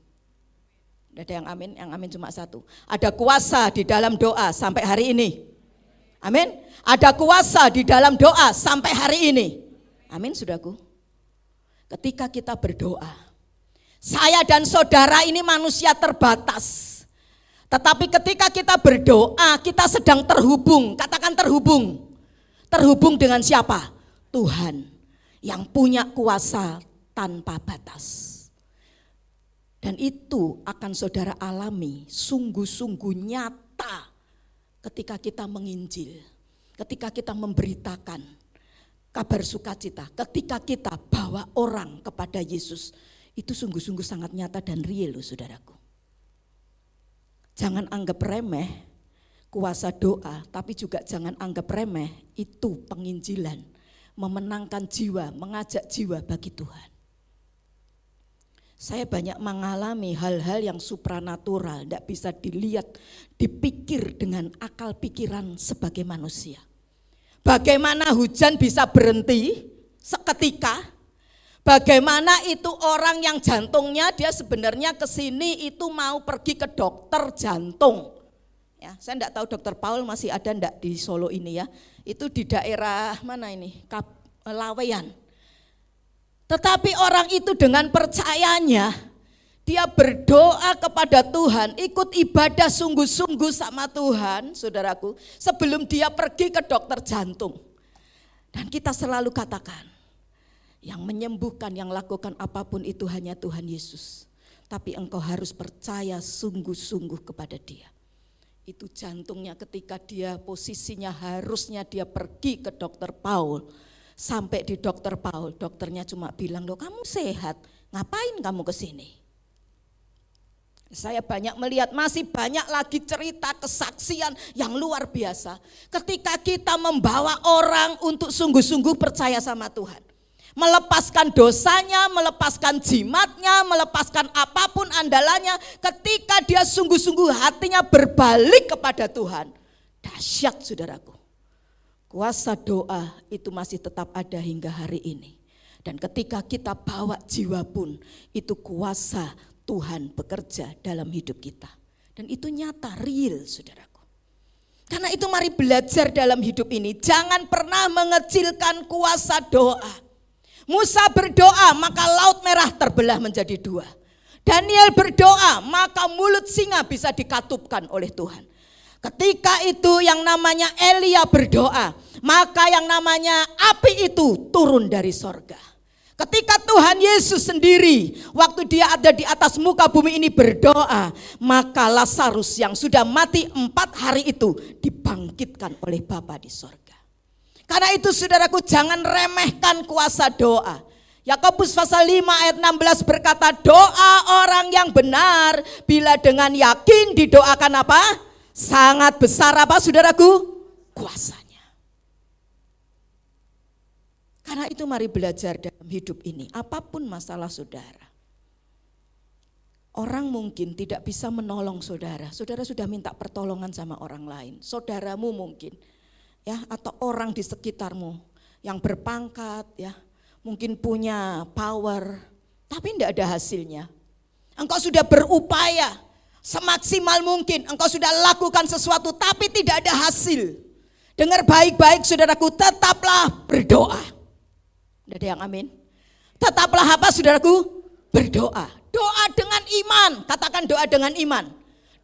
Tidak ada yang amin? Yang amin cuma satu. Ada kuasa di dalam doa sampai hari ini. Amin. Ada kuasa di dalam doa sampai hari ini. Amin saudaraku. Ketika kita berdoa, saya dan saudara ini manusia terbatas. Tetapi ketika kita berdoa, kita sedang terhubung. Katakan terhubung. Terhubung dengan siapa? Tuhan yang punya kuasa tanpa batas. Dan itu akan saudara alami sungguh-sungguh nyata ketika kita menginjil, ketika kita memberitakan kabar sukacita, ketika kita bawa orang kepada Yesus. Itu sungguh-sungguh sangat nyata dan real loh saudaraku. Jangan anggap remeh kuasa doa, tapi juga jangan anggap remeh itu penginjilan, memenangkan jiwa, mengajak jiwa bagi Tuhan. Saya banyak mengalami hal-hal yang supranatural, tidak bisa dilihat, dipikir dengan akal pikiran sebagai manusia. Bagaimana hujan bisa berhenti seketika? Bagaimana itu orang yang jantungnya dia sebenarnya ke sini itu mau pergi ke dokter jantung. Ya, saya enggak tahu dokter Paul masih ada enggak di Solo ini ya. Itu di daerah mana ini? Laweyan. Tetapi orang itu dengan percayanya dia berdoa kepada Tuhan, ikut ibadah sungguh-sungguh sama Tuhan, saudaraku, sebelum dia pergi ke dokter jantung. Dan kita selalu katakan, yang menyembuhkan, yang lakukan apapun itu hanya Tuhan Yesus. Tapi engkau harus percaya sungguh-sungguh kepada Dia. Itu jantungnya ketika dia posisinya harusnya dia pergi ke dokter Paul. Sampai di dokter Paul, dokternya cuma bilang, loh kamu sehat, ngapain kamu ke sini? Saya banyak melihat, masih banyak lagi cerita kesaksian yang luar biasa. Ketika kita membawa orang untuk sungguh-sungguh percaya sama Tuhan. Melepaskan dosanya, melepaskan jimatnya, melepaskan apapun andalannya. Ketika dia sungguh-sungguh hatinya berbalik kepada Tuhan. Dahsyat saudaraku. Kuasa doa itu masih tetap ada hingga hari ini. Dan ketika kita bawa jiwa pun, itu kuasa Tuhan bekerja dalam hidup kita. Dan itu nyata, real saudaraku. Karena itu mari belajar dalam hidup ini. Jangan pernah mengecilkan kuasa doa. Musa berdoa, maka Laut Merah terbelah menjadi dua. Daniel berdoa, maka mulut singa bisa dikatupkan oleh Tuhan. Ketika itu yang namanya Elia berdoa, maka yang namanya api itu turun dari sorga. Ketika Tuhan Yesus sendiri, waktu dia ada di atas muka bumi ini berdoa, maka Lazarus yang sudah mati 4 hari itu dibangkitkan oleh Bapa di sorga. Karena itu saudaraku, jangan remehkan kuasa doa. Yakobus pasal 5 ayat 16 berkata, doa orang yang benar bila dengan yakin didoakan apa? Sangat besar apa saudaraku? Kuasanya. Karena itu mari belajar dalam hidup ini, apapun masalah saudara. Orang mungkin tidak bisa menolong saudara. Saudara sudah minta pertolongan sama orang lain. Saudaramu mungkin ya, atau orang di sekitarmu yang berpangkat ya, mungkin punya power, tapi tidak ada hasilnya. Engkau sudah berupaya semaksimal mungkin, engkau sudah lakukan sesuatu tapi tidak ada hasil. Dengar baik-baik saudaraku, tetaplah berdoa. Ada yang amin? Tetaplah apa saudaraku? Berdoa. Doa dengan iman, katakan doa dengan iman.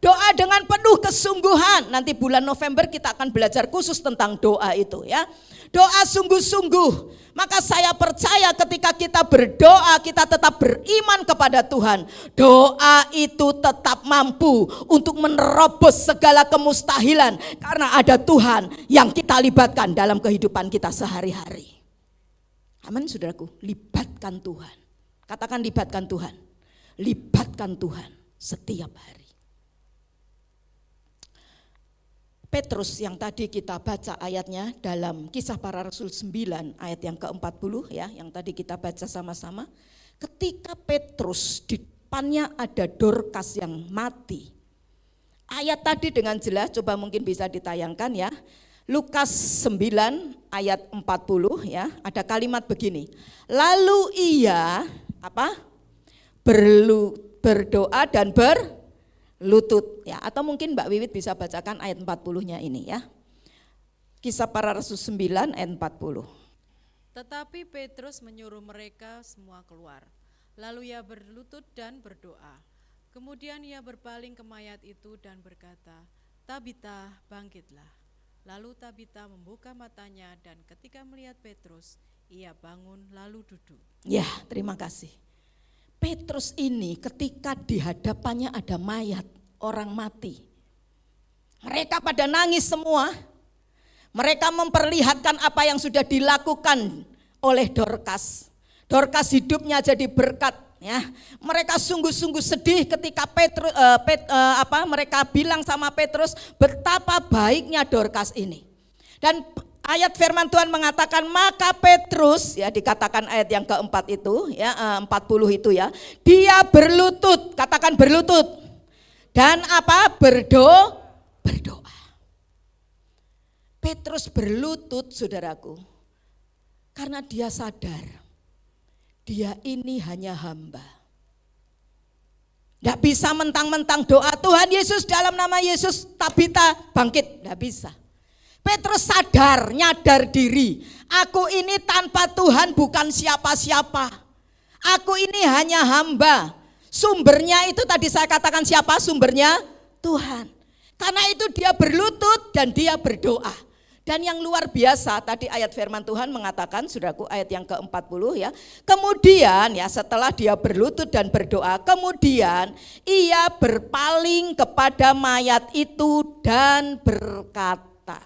Doa dengan penuh kesungguhan. Nanti bulan November kita akan belajar khusus tentang doa itu ya. Doa sungguh-sungguh. Maka saya percaya ketika kita berdoa, kita tetap beriman kepada Tuhan. Doa itu tetap mampu untuk menerobos segala kemustahilan. Karena ada Tuhan yang kita libatkan dalam kehidupan kita sehari-hari. Amin saudaraku, libatkan Tuhan. Katakan libatkan Tuhan. Libatkan Tuhan setiap hari. Petrus yang tadi kita baca ayatnya dalam Kisah Para Rasul 9 ayat yang ke-40 ya, yang tadi kita baca sama-sama. Ketika Petrus di depannya ada Dorcas yang mati. Ayat tadi dengan jelas, coba mungkin bisa ditayangkan ya. Lukas 9 ayat 40 ya, ada kalimat begini. Lalu ia berdoa dan berlutut ya, atau mungkin Mbak Wiwit bisa bacakan ayat 40-nya ini ya. Kisah Para Rasul 9 ayat 40. Tetapi Petrus menyuruh mereka semua keluar. Lalu ia berlutut dan berdoa. Kemudian ia berpaling ke mayat itu dan berkata, Tabita, bangkitlah. Lalu Tabita membuka matanya dan ketika melihat Petrus, ia bangun lalu duduk. Ya, terima kasih. Petrus ini ketika di hadapannya ada mayat orang mati. Mereka pada nangis semua. Mereka memperlihatkan apa yang sudah dilakukan oleh Dorcas. Dorcas hidupnya jadi berkat. Ya, mereka sungguh-sungguh sedih ketika mereka bilang sama Petrus betapa baiknya Dorcas ini. Dan ayat firman Tuhan mengatakan maka Petrus ya, dikatakan ayat yang keempat itu ya, 40 itu ya, dia berlutut, katakan berlutut. Dan berdoa. Petrus berlutut saudaraku karena dia sadar dia ini hanya hamba. Tidak bisa mentang-mentang doa Tuhan Yesus dalam nama Yesus Tabita bangkit, tidak bisa. Petrus sadar, nyadar diri. Aku ini tanpa Tuhan bukan siapa-siapa. Aku ini hanya hamba. Sumbernya itu tadi saya katakan siapa? Sumbernya Tuhan. Karena itu dia berlutut dan dia berdoa. Dan yang luar biasa tadi ayat firman Tuhan mengatakan, saudaraku, ayat yang ke-40 ya. Kemudian ya setelah dia berlutut dan berdoa, kemudian ia berpaling kepada mayat itu dan berkata.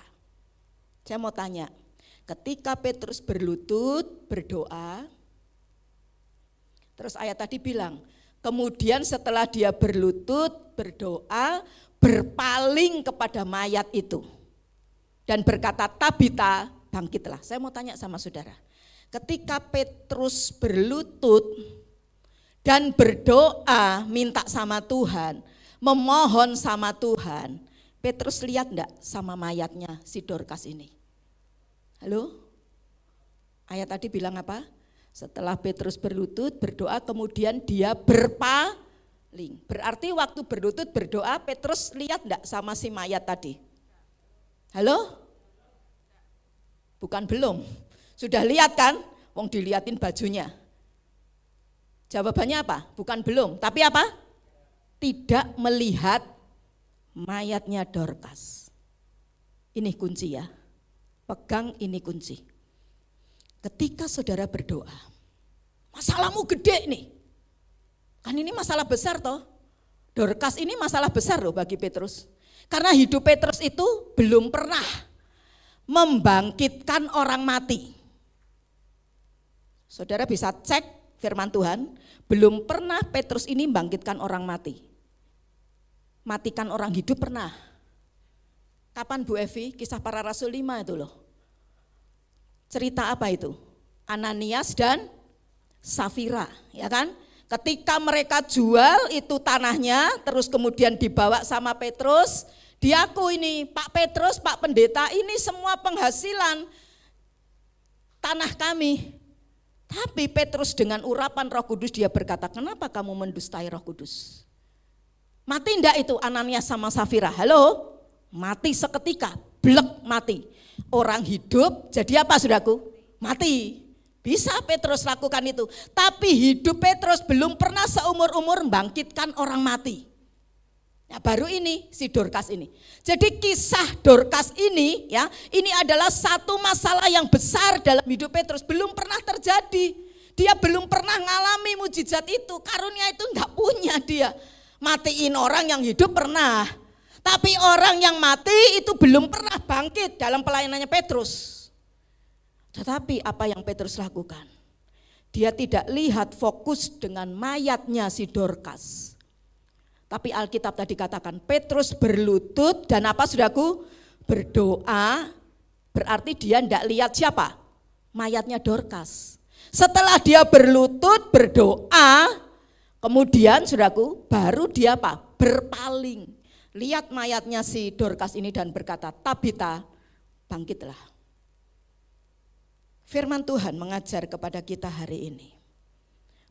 Saya mau tanya, ketika Petrus berlutut berdoa, terus ayat tadi bilang, kemudian setelah dia berlutut berdoa, berpaling kepada mayat itu. Dan berkata, Tabita, bangkitlah. Saya mau tanya sama saudara. Ketika Petrus berlutut dan berdoa minta sama Tuhan, memohon sama Tuhan, Petrus lihat enggak sama mayatnya si Dorcas ini? Halo? Ayat tadi bilang apa? Setelah Petrus berlutut, berdoa, kemudian dia berpaling. Berarti waktu berlutut berdoa, Petrus lihat enggak sama si mayat tadi? Halo? Bukan belum. Sudah lihat kan? Wong diliatin bajunya. Jawabannya apa? Bukan belum, tapi apa? Tidak melihat mayatnya Dorcas. Ini kunci ya. Pegang ini kunci. Ketika saudara berdoa, masalahmu gede nih. Kan ini masalah besar toh. Dorcas ini masalah besar loh bagi Petrus. Karena hidup Petrus itu belum pernah membangkitkan orang mati. Saudara bisa cek firman Tuhan, belum pernah Petrus ini membangkitkan orang mati. Matikan orang hidup pernah. Kapan Bu Evi? Kisah Para Rasul 5 itu loh. Cerita apa itu? Ananias dan Safira, ya kan? Ketika mereka jual itu tanahnya, terus kemudian dibawa sama Petrus, diaku ini, Pak Petrus, Pak Pendeta, ini semua penghasilan tanah kami. Tapi Petrus dengan urapan Roh Kudus dia berkata, kenapa kamu mendustai Roh Kudus? Mati enggak itu Ananias sama Safira? Halo? Mati seketika, blek mati. Orang hidup jadi apa saudaraku? Mati. Bisa Petrus lakukan itu, tapi hidup Petrus belum pernah seumur-umur membangkitkan orang mati. Ya, baru ini si Dorcas ini. Jadi kisah Dorcas ini ya, ini adalah satu masalah yang besar dalam hidup Petrus, belum pernah terjadi. Dia belum pernah ngalami mujizat itu, karunia itu enggak punya dia. Matiin orang yang hidup pernah, tapi orang yang mati itu belum pernah bangkit dalam pelayanannya Petrus. Tetapi apa yang Petrus lakukan? Dia tidak lihat fokus dengan mayatnya si Dorcas. Tapi Alkitab tadi katakan Petrus berlutut dan apa saudaraku? Berdoa, berarti dia tidak lihat siapa? Mayatnya Dorcas. Setelah dia berlutut, berdoa, kemudian saudaraku baru dia apa? Berpaling. Lihat mayatnya si Dorcas ini dan berkata, Tabita, bangkitlah. Firman Tuhan mengajar kepada kita hari ini.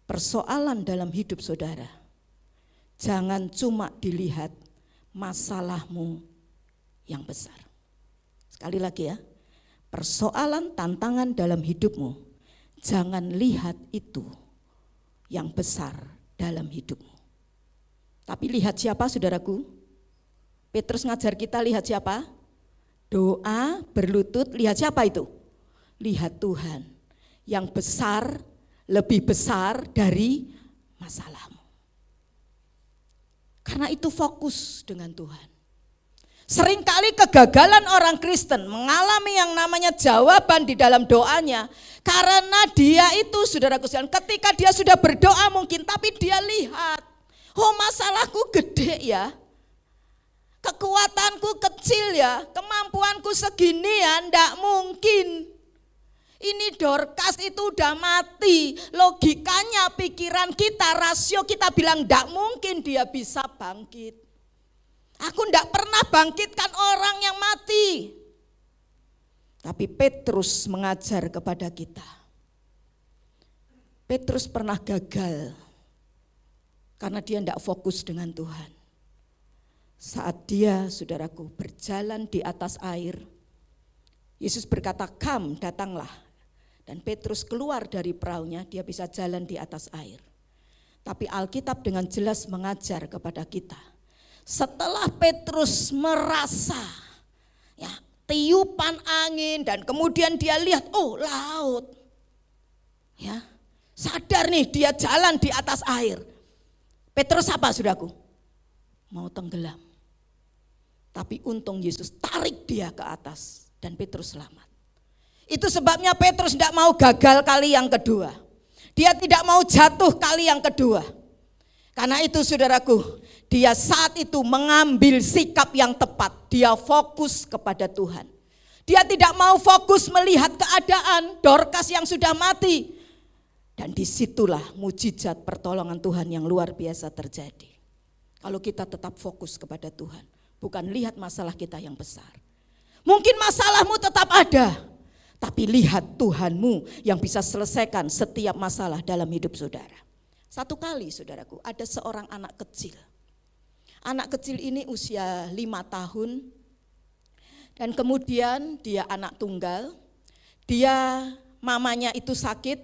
Persoalan dalam hidup saudara, jangan cuma dilihat masalahmu yang besar. Sekali lagi ya, persoalan tantangan dalam hidupmu, jangan lihat itu yang besar dalam hidupmu. Tapi lihat siapa saudaraku? Petrus ngajar kita lihat siapa? Doa, berlutut, lihat siapa itu? Lihat Tuhan yang besar, lebih besar dari masalahmu. Karena itu fokus dengan Tuhan. Seringkali kegagalan orang Kristen mengalami yang namanya jawaban di dalam doanya. Karena dia itu saudaraku sekalian, ketika dia sudah berdoa mungkin, tapi dia lihat, oh masalahku gede ya. Kekuatanku kecil ya, kemampuanku segini ya, enggak mungkin. Ini Dorcas itu udah mati, logikanya pikiran kita, rasio kita bilang enggak mungkin dia bisa bangkit. Aku enggak pernah bangkitkan orang yang mati. Tapi Petrus mengajar kepada kita. Petrus pernah gagal karena dia enggak fokus dengan Tuhan. Saat dia, saudaraku, berjalan di atas air, Yesus berkata, "Come, datanglah." Dan Petrus keluar dari perahunya, dia bisa jalan di atas air. Tapi Alkitab dengan jelas mengajar kepada kita. Setelah Petrus merasa ya, tiupan angin dan kemudian dia lihat, oh laut. Ya, sadar nih dia jalan di atas air. Petrus apa saudaraku? Mau tenggelam. Tapi untung Yesus tarik dia ke atas dan Petrus selamat. Itu sebabnya Petrus tidak mau gagal kali yang kedua. Dia tidak mau jatuh kali yang kedua. Karena itu saudaraku, dia saat itu mengambil sikap yang tepat. Dia fokus kepada Tuhan. Dia tidak mau fokus melihat keadaan Dorcas yang sudah mati. Dan disitulah mujizat pertolongan Tuhan yang luar biasa terjadi. Kalau kita tetap fokus kepada Tuhan, bukan lihat masalah kita yang besar. Mungkin masalahmu tetap ada, tapi lihat Tuhanmu yang bisa selesaikan setiap masalah dalam hidup saudara. Satu kali saudaraku, ada seorang anak kecil. Anak kecil ini usia 5 tahun. Dan kemudian dia anak tunggal. Dia mamanya itu sakit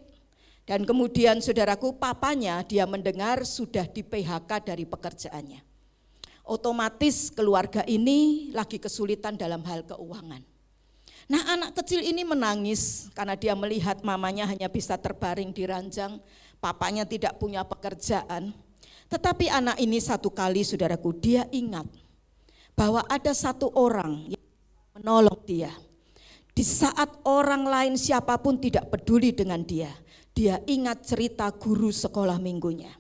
dan kemudian saudaraku papanya dia mendengar sudah di PHK dari pekerjaannya. Otomatis keluarga ini lagi kesulitan dalam hal keuangan. Nah, anak kecil ini menangis karena dia melihat mamanya hanya bisa terbaring di ranjang, papanya tidak punya pekerjaan. Tetapi anak ini satu kali saudaraku, dia ingat bahwa ada satu orang yang menolong dia. Di saat orang lain siapapun tidak peduli dengan dia, dia ingat cerita guru sekolah minggunya.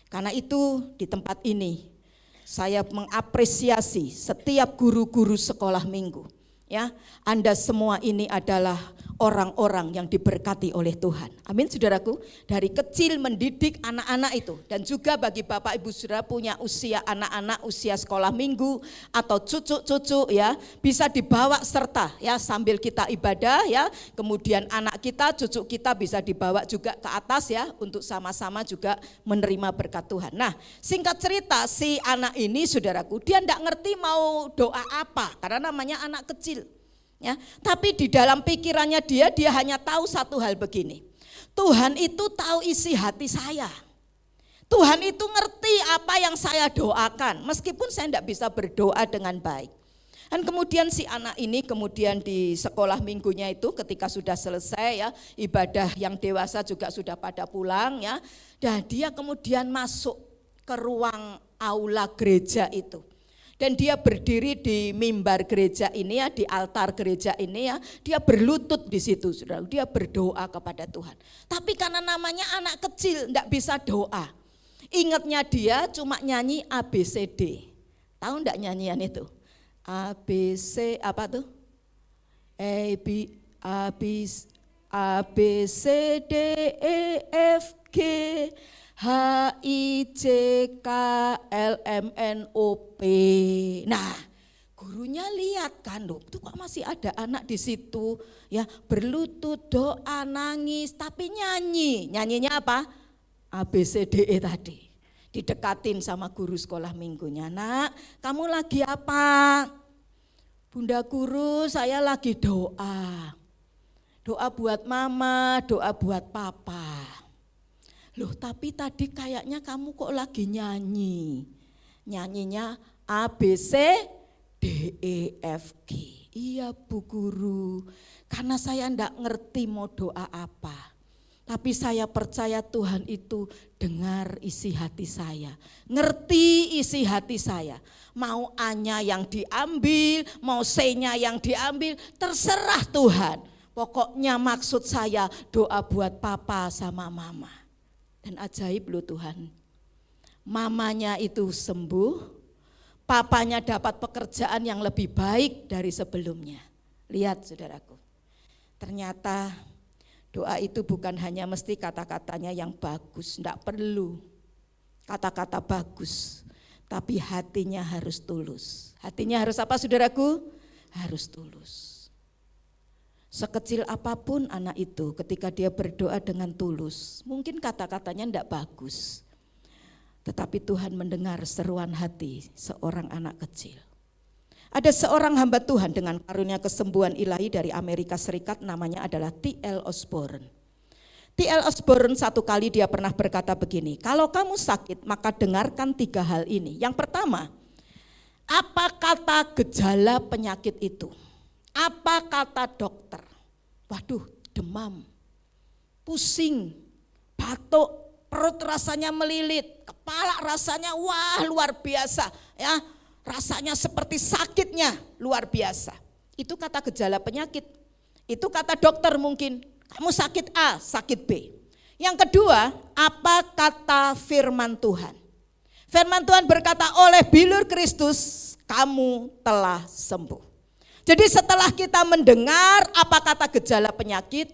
Karena itu di tempat ini saya mengapresiasi setiap guru-guru sekolah minggu. Ya, Anda semua ini adalah orang-orang yang diberkati oleh Tuhan. Amin saudaraku. Dari kecil mendidik anak-anak itu. Dan juga bagi Bapak Ibu Saudara punya usia anak-anak usia sekolah minggu atau cucu-cucu ya, bisa dibawa serta ya sambil kita ibadah ya. Kemudian anak kita, cucu kita bisa dibawa juga ke atas ya untuk sama-sama juga menerima berkat Tuhan. Nah, singkat cerita si anak ini saudaraku, dia enggak ngerti mau doa apa karena namanya anak kecil. Ya, tapi di dalam pikirannya dia hanya tahu satu hal begini. Tuhan itu tahu isi hati saya. Tuhan itu ngerti apa yang saya doakan, meskipun saya tidak bisa berdoa dengan baik. Dan kemudian si anak ini kemudian di sekolah minggunya itu ketika sudah selesai ya, ibadah yang dewasa juga sudah pada pulang ya. Dan dia kemudian masuk ke ruang aula gereja itu. Dan dia berdiri di mimbar gereja ini ya, di altar gereja ini ya, dia berlutut di situ, saudara. Dia berdoa kepada Tuhan. Tapi karena namanya anak kecil, enggak bisa doa. Ingatnya dia cuma nyanyi ABCD. Tahu enggak nyanyian itu? ABC apa tuh? A B C D E F G HIJKLMNOP. Nah, gurunya lihat kan, loh, itu kok masih ada anak di situ ya, berlutut, doa, nangis, tapi nyanyi. Nyanyinya apa? ABCDE tadi. Didekatin sama guru sekolah minggunya. Nak, kamu lagi apa? Bunda guru, saya lagi doa. Doa buat mama, doa buat papa. Loh, tapi tadi kayaknya kamu kok lagi nyanyi. Nyanyinya A, B, C, D, E, F, G. Iya Bu Guru, karena saya enggak ngerti mau doa apa. Tapi saya percaya Tuhan itu dengar isi hati saya. Ngerti isi hati saya. Mau A-nya yang diambil, mau C-nya yang diambil, terserah Tuhan. Pokoknya maksud saya doa buat papa sama mama. Dan ajaib loh Tuhan, mamanya itu sembuh, papanya dapat pekerjaan yang lebih baik dari sebelumnya. Lihat saudaraku, ternyata doa itu bukan hanya mesti kata-katanya yang bagus, enggak perlu kata-kata bagus, tapi hatinya harus tulus. Hatinya harus apa saudaraku? Harus tulus. Sekecil apapun anak itu ketika dia berdoa dengan tulus, mungkin kata-katanya tidak bagus, tetapi Tuhan mendengar seruan hati seorang anak kecil. Ada seorang hamba Tuhan dengan karunia kesembuhan ilahi dari Amerika Serikat, namanya adalah T.L. Osborne. T.L. Osborne satu kali dia pernah berkata begini, kalau kamu sakit maka dengarkan 3 hal ini. Yang pertama, apa kata gejala penyakit itu? Apa kata dokter? Waduh, demam, pusing, batuk, perut rasanya melilit, kepala rasanya wah luar biasa ya, rasanya seperti sakitnya luar biasa. Itu kata gejala penyakit. Itu kata dokter mungkin, kamu sakit A, sakit B. Yang kedua, apa kata firman Tuhan? Firman Tuhan berkata, oleh bilur Kristus kamu telah sembuh. Jadi setelah kita mendengar apa kata gejala penyakit,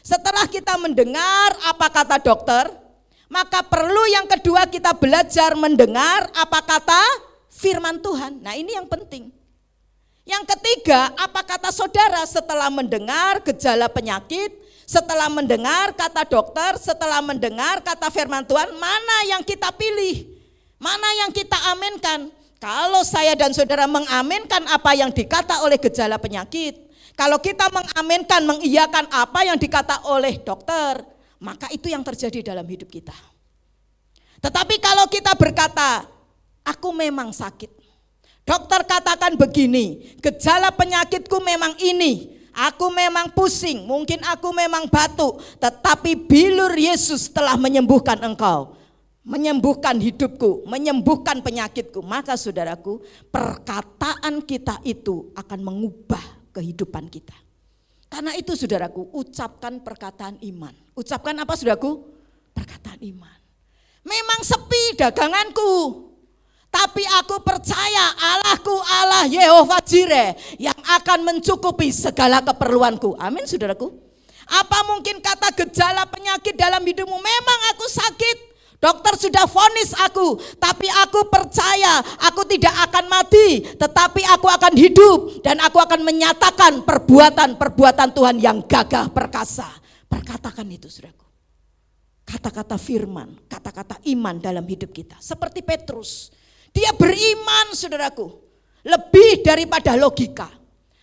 setelah kita mendengar apa kata dokter, maka perlu yang kedua kita belajar mendengar apa kata firman Tuhan. Nah ini yang penting. Yang ketiga, apa kata saudara setelah mendengar gejala penyakit, setelah mendengar kata dokter, setelah mendengar kata firman Tuhan, mana yang kita pilih, mana yang kita aminkan. Kalau saya dan saudara mengaminkan apa yang dikata oleh gejala penyakit, Kalau kita mengaminkan, mengiyakan apa yang dikata oleh dokter, maka itu yang terjadi dalam hidup kita. Tetapi kalau kita berkata, aku memang sakit. Dokter katakan begini, gejala penyakitku memang ini. Aku memang pusing, mungkin aku memang batuk. Tetapi bilur Yesus telah menyembuhkan engkau. Menyembuhkan hidupku, menyembuhkan penyakitku. Maka saudaraku, perkataan kita itu akan mengubah kehidupan kita. Karena itu saudaraku, ucapkan perkataan iman. Ucapkan apa saudaraku? Perkataan iman. Memang sepi daganganku, tapi aku percaya Allahku Allah Yehova Jireh yang akan mencukupi segala keperluanku. Amin saudaraku. Apa mungkin kata gejala penyakit dalam hidupmu? Memang aku sakit, dokter sudah vonis aku, tapi aku percaya aku tidak akan mati, tetapi aku akan hidup dan aku akan menyatakan perbuatan-perbuatan Tuhan yang gagah perkasa. Perkatakan itu saudaraku. Kata-kata firman, kata-kata iman dalam hidup kita. Seperti Petrus, dia beriman saudaraku, lebih daripada logika.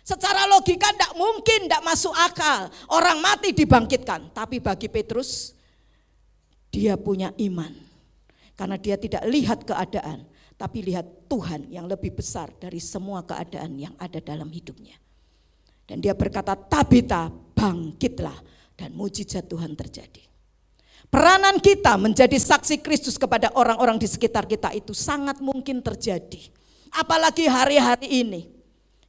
Secara logika tidak mungkin, tidak masuk akal orang mati dibangkitkan. Tapi bagi Petrus, dia punya iman. Karena dia tidak lihat keadaan, tapi lihat Tuhan yang lebih besar dari semua keadaan yang ada dalam hidupnya. Dan dia berkata, Tabita bangkitlah, dan mujizat Tuhan terjadi. Peranan kita menjadi saksi Kristus kepada orang-orang di sekitar kita itu sangat mungkin terjadi. Apalagi hari-hari ini.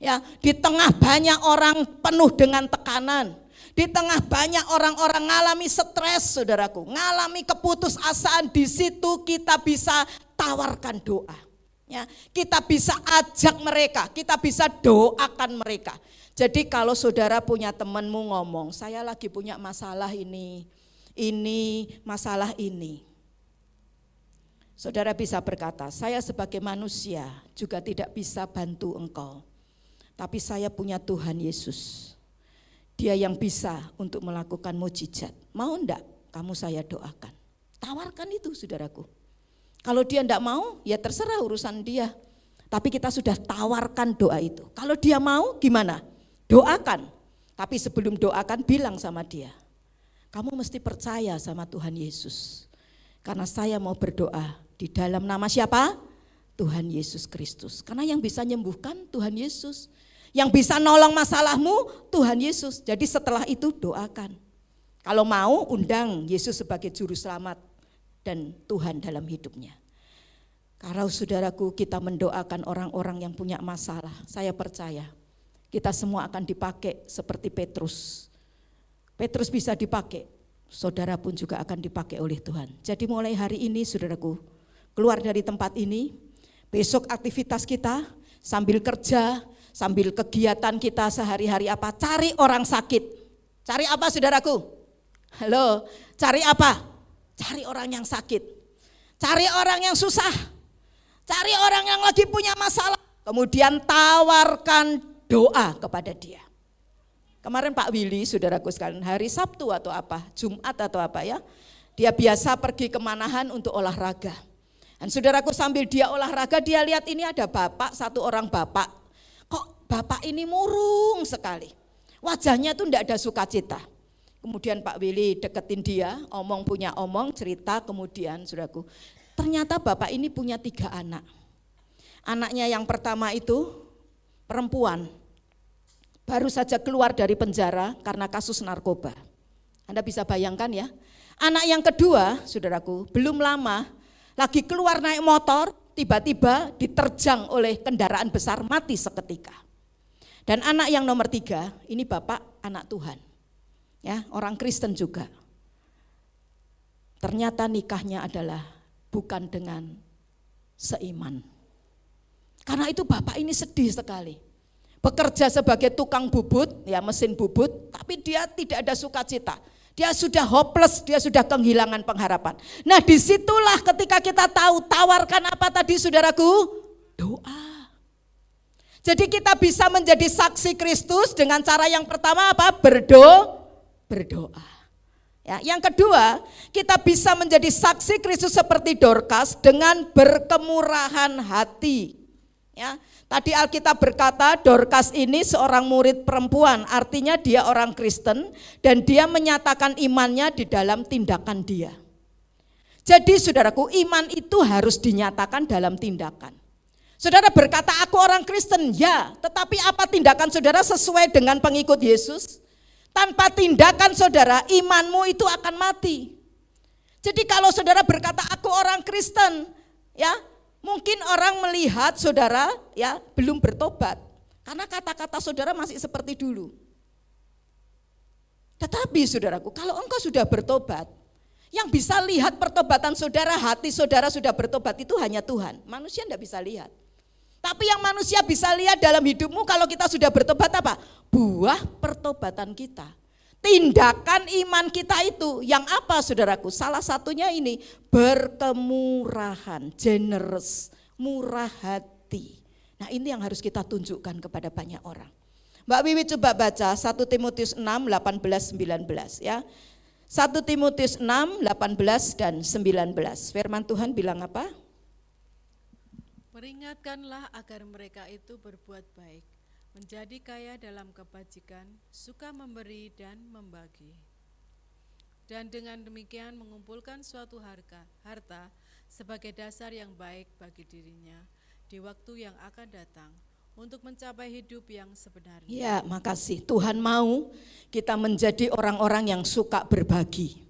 Ya, di tengah banyak orang penuh dengan tekanan, di tengah banyak orang-orang ngalami stres, saudaraku, ngalami keputusasaan, di situ kita bisa tawarkan doa. Ya, kita bisa ajak mereka, kita bisa doakan mereka. Jadi kalau saudara punya temanmu ngomong, saya lagi punya masalah ini masalah ini. Saudara bisa berkata, saya sebagai manusia juga tidak bisa bantu engkau. Tapi saya punya Tuhan Yesus. Dia yang bisa untuk melakukan mujizat. Mau enggak kamu saya doakan? Tawarkan itu saudaraku. Kalau dia enggak mau, ya terserah urusan dia. Tapi kita sudah tawarkan doa itu. Kalau dia mau gimana? Doakan. Tapi sebelum doakan bilang sama dia, kamu mesti percaya sama Tuhan Yesus. Karena saya mau berdoa di dalam nama siapa? Tuhan Yesus Kristus. Karena yang bisa menyembuhkan Tuhan Yesus. Yang bisa nolong masalahmu Tuhan Yesus. Jadi setelah itu doakan. Kalau mau undang Yesus sebagai juru selamat dan Tuhan dalam hidupnya. Kalau saudaraku kita mendoakan orang-orang yang punya masalah, saya percaya kita semua akan dipakai seperti Petrus. Petrus bisa dipakai, saudara pun juga akan dipakai oleh Tuhan. Jadi mulai hari ini saudaraku, keluar dari tempat ini, besok aktivitas kita sambil kerja, sambil kegiatan kita sehari-hari apa, cari orang sakit. Cari apa saudaraku? Halo, cari apa? Cari orang yang sakit. Cari orang yang susah. Cari orang yang lagi punya masalah. Kemudian tawarkan doa kepada dia. Kemarin Pak Willy, saudaraku sekalian, hari Sabtu atau apa, Jumat atau apa ya, dia biasa pergi ke Manahan untuk olahraga. Dan saudaraku sambil dia olahraga, dia lihat ini ada bapak, satu orang bapak. Kok bapak ini murung sekali, wajahnya tuh enggak ada sukacita. Kemudian Pak Willy deketin dia, omong punya omong, cerita, kemudian saudaraku, ternyata bapak ini punya 3 anak. Anaknya yang pertama itu perempuan, baru saja keluar dari penjara karena kasus narkoba. Anda bisa bayangkan ya. Anak yang kedua, saudaraku, belum lama lagi keluar naik motor, tiba-tiba diterjang oleh kendaraan besar, mati seketika. Dan anak yang nomor 3, ini bapak anak Tuhan. Ya, orang Kristen juga. Ternyata nikahnya adalah bukan dengan seiman. Karena itu bapak ini sedih sekali. Bekerja sebagai tukang bubut, ya mesin bubut, tapi dia tidak ada sukacita. Dia sudah hopeless, dia sudah kehilangan pengharapan. Nah disitulah ketika kita tahu, tawarkan apa tadi saudaraku? Doa. Jadi kita bisa menjadi saksi Kristus dengan cara yang pertama apa? Berdoa. Ya, yang kedua, kita bisa menjadi saksi Kristus seperti Dorcas dengan berkemurahan hati. Ya, tadi Alkitab berkata Dorcas ini seorang murid perempuan, artinya dia orang Kristen dan dia menyatakan imannya di dalam tindakan dia. Jadi saudaraku, iman itu harus dinyatakan dalam tindakan. Saudara berkata aku orang Kristen, ya, tetapi apa tindakan saudara sesuai dengan pengikut Yesus? Tanpa tindakan saudara, imanmu itu akan mati. Jadi kalau saudara berkata aku orang Kristen, ya, mungkin orang melihat saudara ya belum bertobat karena kata-kata saudara masih seperti dulu. Tetapi saudaraku, kalau engkau sudah bertobat, yang bisa lihat pertobatan saudara, hati saudara sudah bertobat itu hanya Tuhan. Manusia tidak bisa lihat. Tapi yang manusia bisa lihat dalam hidupmu kalau kita sudah bertobat apa? Buah pertobatan kita. Tindakan iman kita itu yang apa saudaraku? Salah satunya ini berkemurahan, generous, murah hati. Nah ini yang harus kita tunjukkan kepada banyak orang. Mbak Wiwi coba baca 1 Timotius 6, 18, 19 ya. 1 Timotius 6, 18 dan 19. Firman Tuhan bilang apa? Peringatkanlah agar mereka itu berbuat baik, menjadi kaya dalam kebajikan, suka memberi dan membagi. Dan dengan demikian mengumpulkan suatu harta sebagai dasar yang baik bagi dirinya di waktu yang akan datang untuk mencapai hidup yang sebenarnya. Ya, makasih. Tuhan mau kita menjadi orang-orang yang suka berbagi.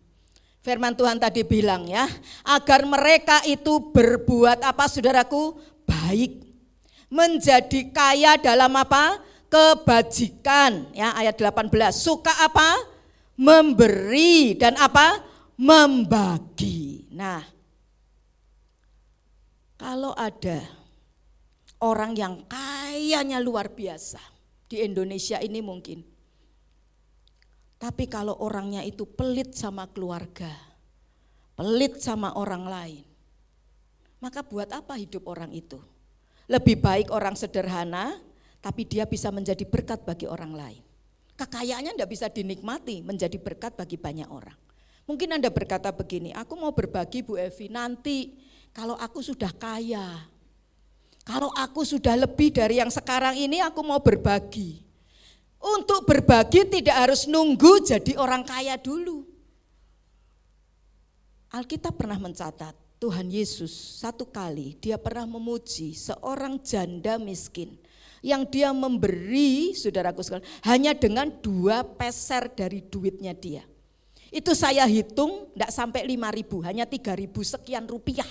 Firman Tuhan tadi bilang ya, agar mereka itu berbuat apa saudaraku? Baik. Menjadi kaya dalam apa? Kebajikan. Ya, ayat 18. Suka apa? Memberi dan apa? Membagi. Nah, kalau ada orang yang kayanya luar biasa di Indonesia ini mungkin. Tapi kalau orangnya itu pelit sama keluarga, pelit sama orang lain, maka buat apa hidup orang itu? Lebih baik orang sederhana, tapi dia bisa menjadi berkat bagi orang lain. Kekayaannya tidak bisa dinikmati menjadi berkat bagi banyak orang. Mungkin Anda berkata begini, aku mau berbagi Bu Evi, nanti kalau aku sudah kaya, kalau aku sudah lebih dari yang sekarang ini aku mau berbagi. Untuk berbagi tidak harus nunggu jadi orang kaya dulu. Alkitab pernah mencatat, Tuhan Yesus satu kali dia pernah memuji seorang janda miskin yang dia memberi, saudaraku sekalian, hanya dengan 2 peser dari duitnya dia. Itu saya hitung tidak sampai 5.000, hanya 3.000 sekian rupiah.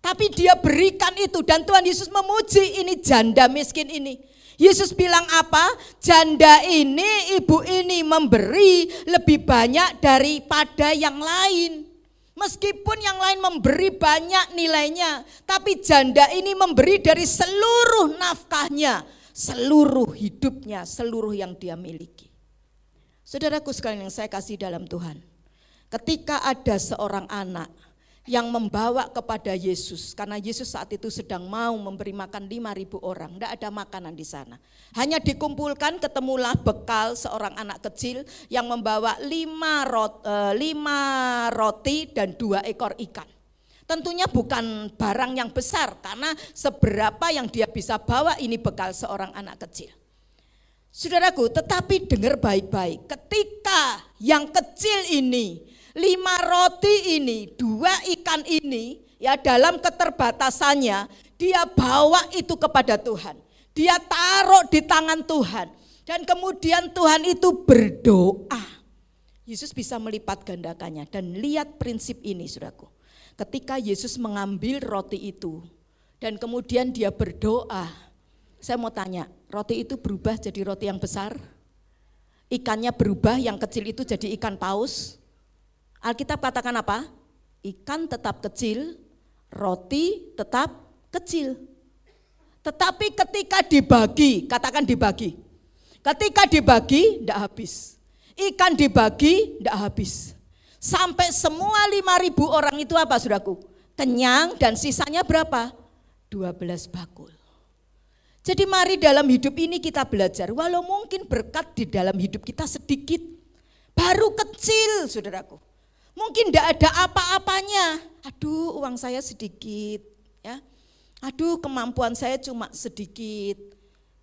Tapi dia berikan itu dan Tuhan Yesus memuji ini janda miskin ini. Yesus bilang apa? Janda ini, ibu ini memberi lebih banyak daripada yang lain. Meskipun yang lain memberi banyak nilainya, tapi janda ini memberi dari seluruh nafkahnya, seluruh hidupnya, seluruh yang dia miliki. Saudaraku sekalian yang saya kasih dalam Tuhan, ketika ada seorang anak yang membawa kepada Yesus, karena Yesus saat itu sedang mau memberi makan 5.000 orang, tidak ada makanan di sana. Hanya dikumpulkan, ketemulah bekal seorang anak kecil yang membawa 5 roti dan 2 ekor ikan. Tentunya bukan barang yang besar, karena seberapa yang dia bisa bawa ini bekal seorang anak kecil. Saudaraku, tetapi dengar baik-baik, ketika yang kecil ini 5 roti ini, 2 ikan ini, ya dalam keterbatasannya, dia bawa itu kepada Tuhan. Dia taruh di tangan Tuhan. Dan kemudian Tuhan itu berdoa. Yesus bisa melipat gandakannya. Dan lihat prinsip ini saudaraku. Ketika Yesus mengambil roti itu, dan kemudian dia berdoa. Saya mau tanya, roti itu berubah jadi roti yang besar? Ikannya berubah, yang kecil itu jadi ikan paus? Alkitab katakan apa? Ikan tetap kecil, roti tetap kecil. Tetapi ketika dibagi, katakan dibagi. Ketika dibagi, tidak habis. Ikan dibagi, tidak habis. Sampai semua 5.000 orang itu apa saudaraku? Kenyang dan sisanya berapa? 12 bakul. Jadi mari dalam hidup ini kita belajar, walau mungkin berkat di dalam hidup kita sedikit, baru kecil saudaraku. Mungkin tidak ada apa-apanya. Aduh, uang saya sedikit, ya. Aduh, kemampuan saya cuma sedikit.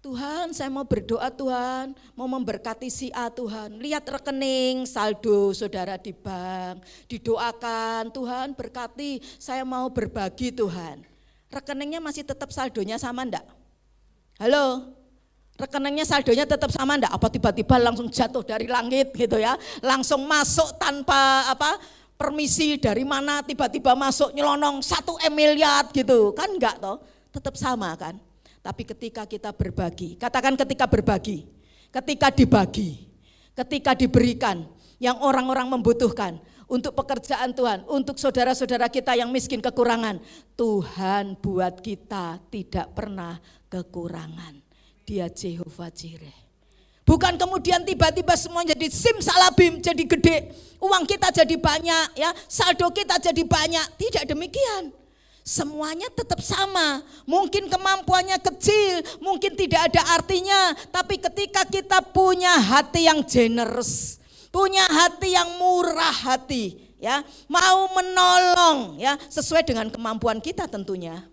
Tuhan, saya mau berdoa Tuhan, mau memberkati si A Tuhan. Lihat rekening, saldo saudara di bank, didoakan Tuhan berkati, saya mau berbagi Tuhan. Rekeningnya masih tetap saldonya sama enggak? Halo? Rekeningnya saldonya tetap sama enggak? Apa tiba-tiba langsung jatuh dari langit gitu ya? Langsung masuk tanpa permisi dari mana tiba-tiba masuk nyelonong 1 miliar gitu. Kan enggak toh? Tetap sama kan? Tapi ketika kita berbagi, katakan ketika berbagi, ketika dibagi, ketika diberikan yang orang-orang membutuhkan untuk pekerjaan Tuhan, untuk saudara-saudara kita yang miskin kekurangan, Tuhan buat kita tidak pernah kekurangan. Dia Jehovah Jireh. Bukan kemudian tiba-tiba semua jadi simsalabim, jadi gede, uang kita jadi banyak, ya, saldo kita jadi banyak. Tidak demikian. Semuanya tetap sama, mungkin kemampuannya kecil, mungkin tidak ada artinya, tapi ketika kita punya hati yang generous, punya hati yang murah hati, ya, mau menolong, ya, sesuai dengan kemampuan kita tentunya.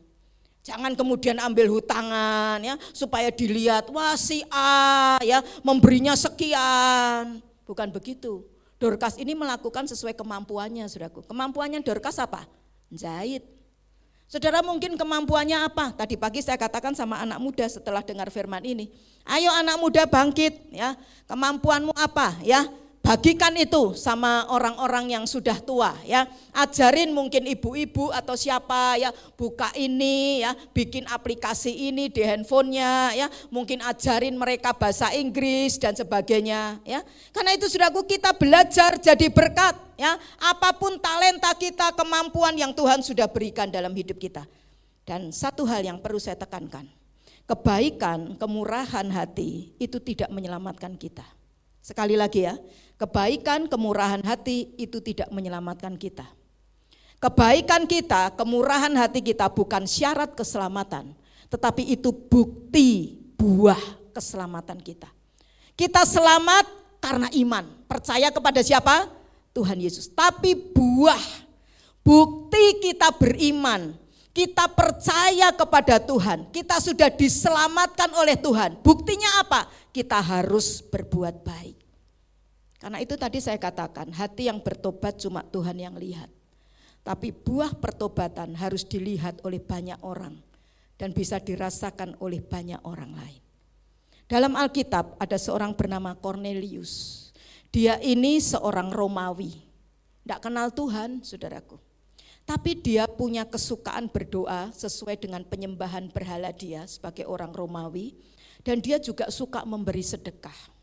Jangan kemudian ambil hutangan, ya, supaya dilihat, wah si A, ya, memberinya sekian, bukan begitu. Dorcas ini melakukan sesuai kemampuannya, saudaraku. Kemampuannya Dorcas apa? Jahit. Saudara mungkin kemampuannya apa? Tadi pagi saya katakan sama anak muda setelah dengar firman ini. Ayo anak muda bangkit, ya. Kemampuanmu apa, ya? Bagikan itu sama orang-orang yang sudah tua, ya. Ajarin mungkin ibu-ibu atau siapa, ya, buka ini, ya, bikin aplikasi ini di handphonenya, ya. Mungkin ajarin mereka bahasa Inggris dan sebagainya, ya. Karena itu saudaraku, kita belajar jadi berkat, ya. Apapun talenta kita, kemampuan yang Tuhan sudah berikan dalam hidup kita. Dan satu hal yang perlu saya tekankan, kebaikan, kemurahan hati itu tidak menyelamatkan kita. Sekali lagi ya, kebaikan, kemurahan hati itu tidak menyelamatkan kita. Kebaikan kita, kemurahan hati kita bukan syarat keselamatan, tetapi itu bukti buah keselamatan kita. Kita selamat karena iman, percaya kepada siapa? Tuhan Yesus. Tapi buah, bukti kita beriman, kita percaya kepada Tuhan, kita sudah diselamatkan oleh Tuhan. Buktinya apa? Kita harus berbuat baik. Karena itu tadi saya katakan, hati yang bertobat cuma Tuhan yang lihat. Tapi buah pertobatan harus dilihat oleh banyak orang dan bisa dirasakan oleh banyak orang lain. Dalam Alkitab ada seorang bernama Cornelius. Dia ini seorang Romawi, tidak kenal Tuhan, saudaraku. Tapi dia punya kesukaan berdoa sesuai dengan penyembahan berhala dia sebagai orang Romawi. Dan dia juga suka memberi sedekah.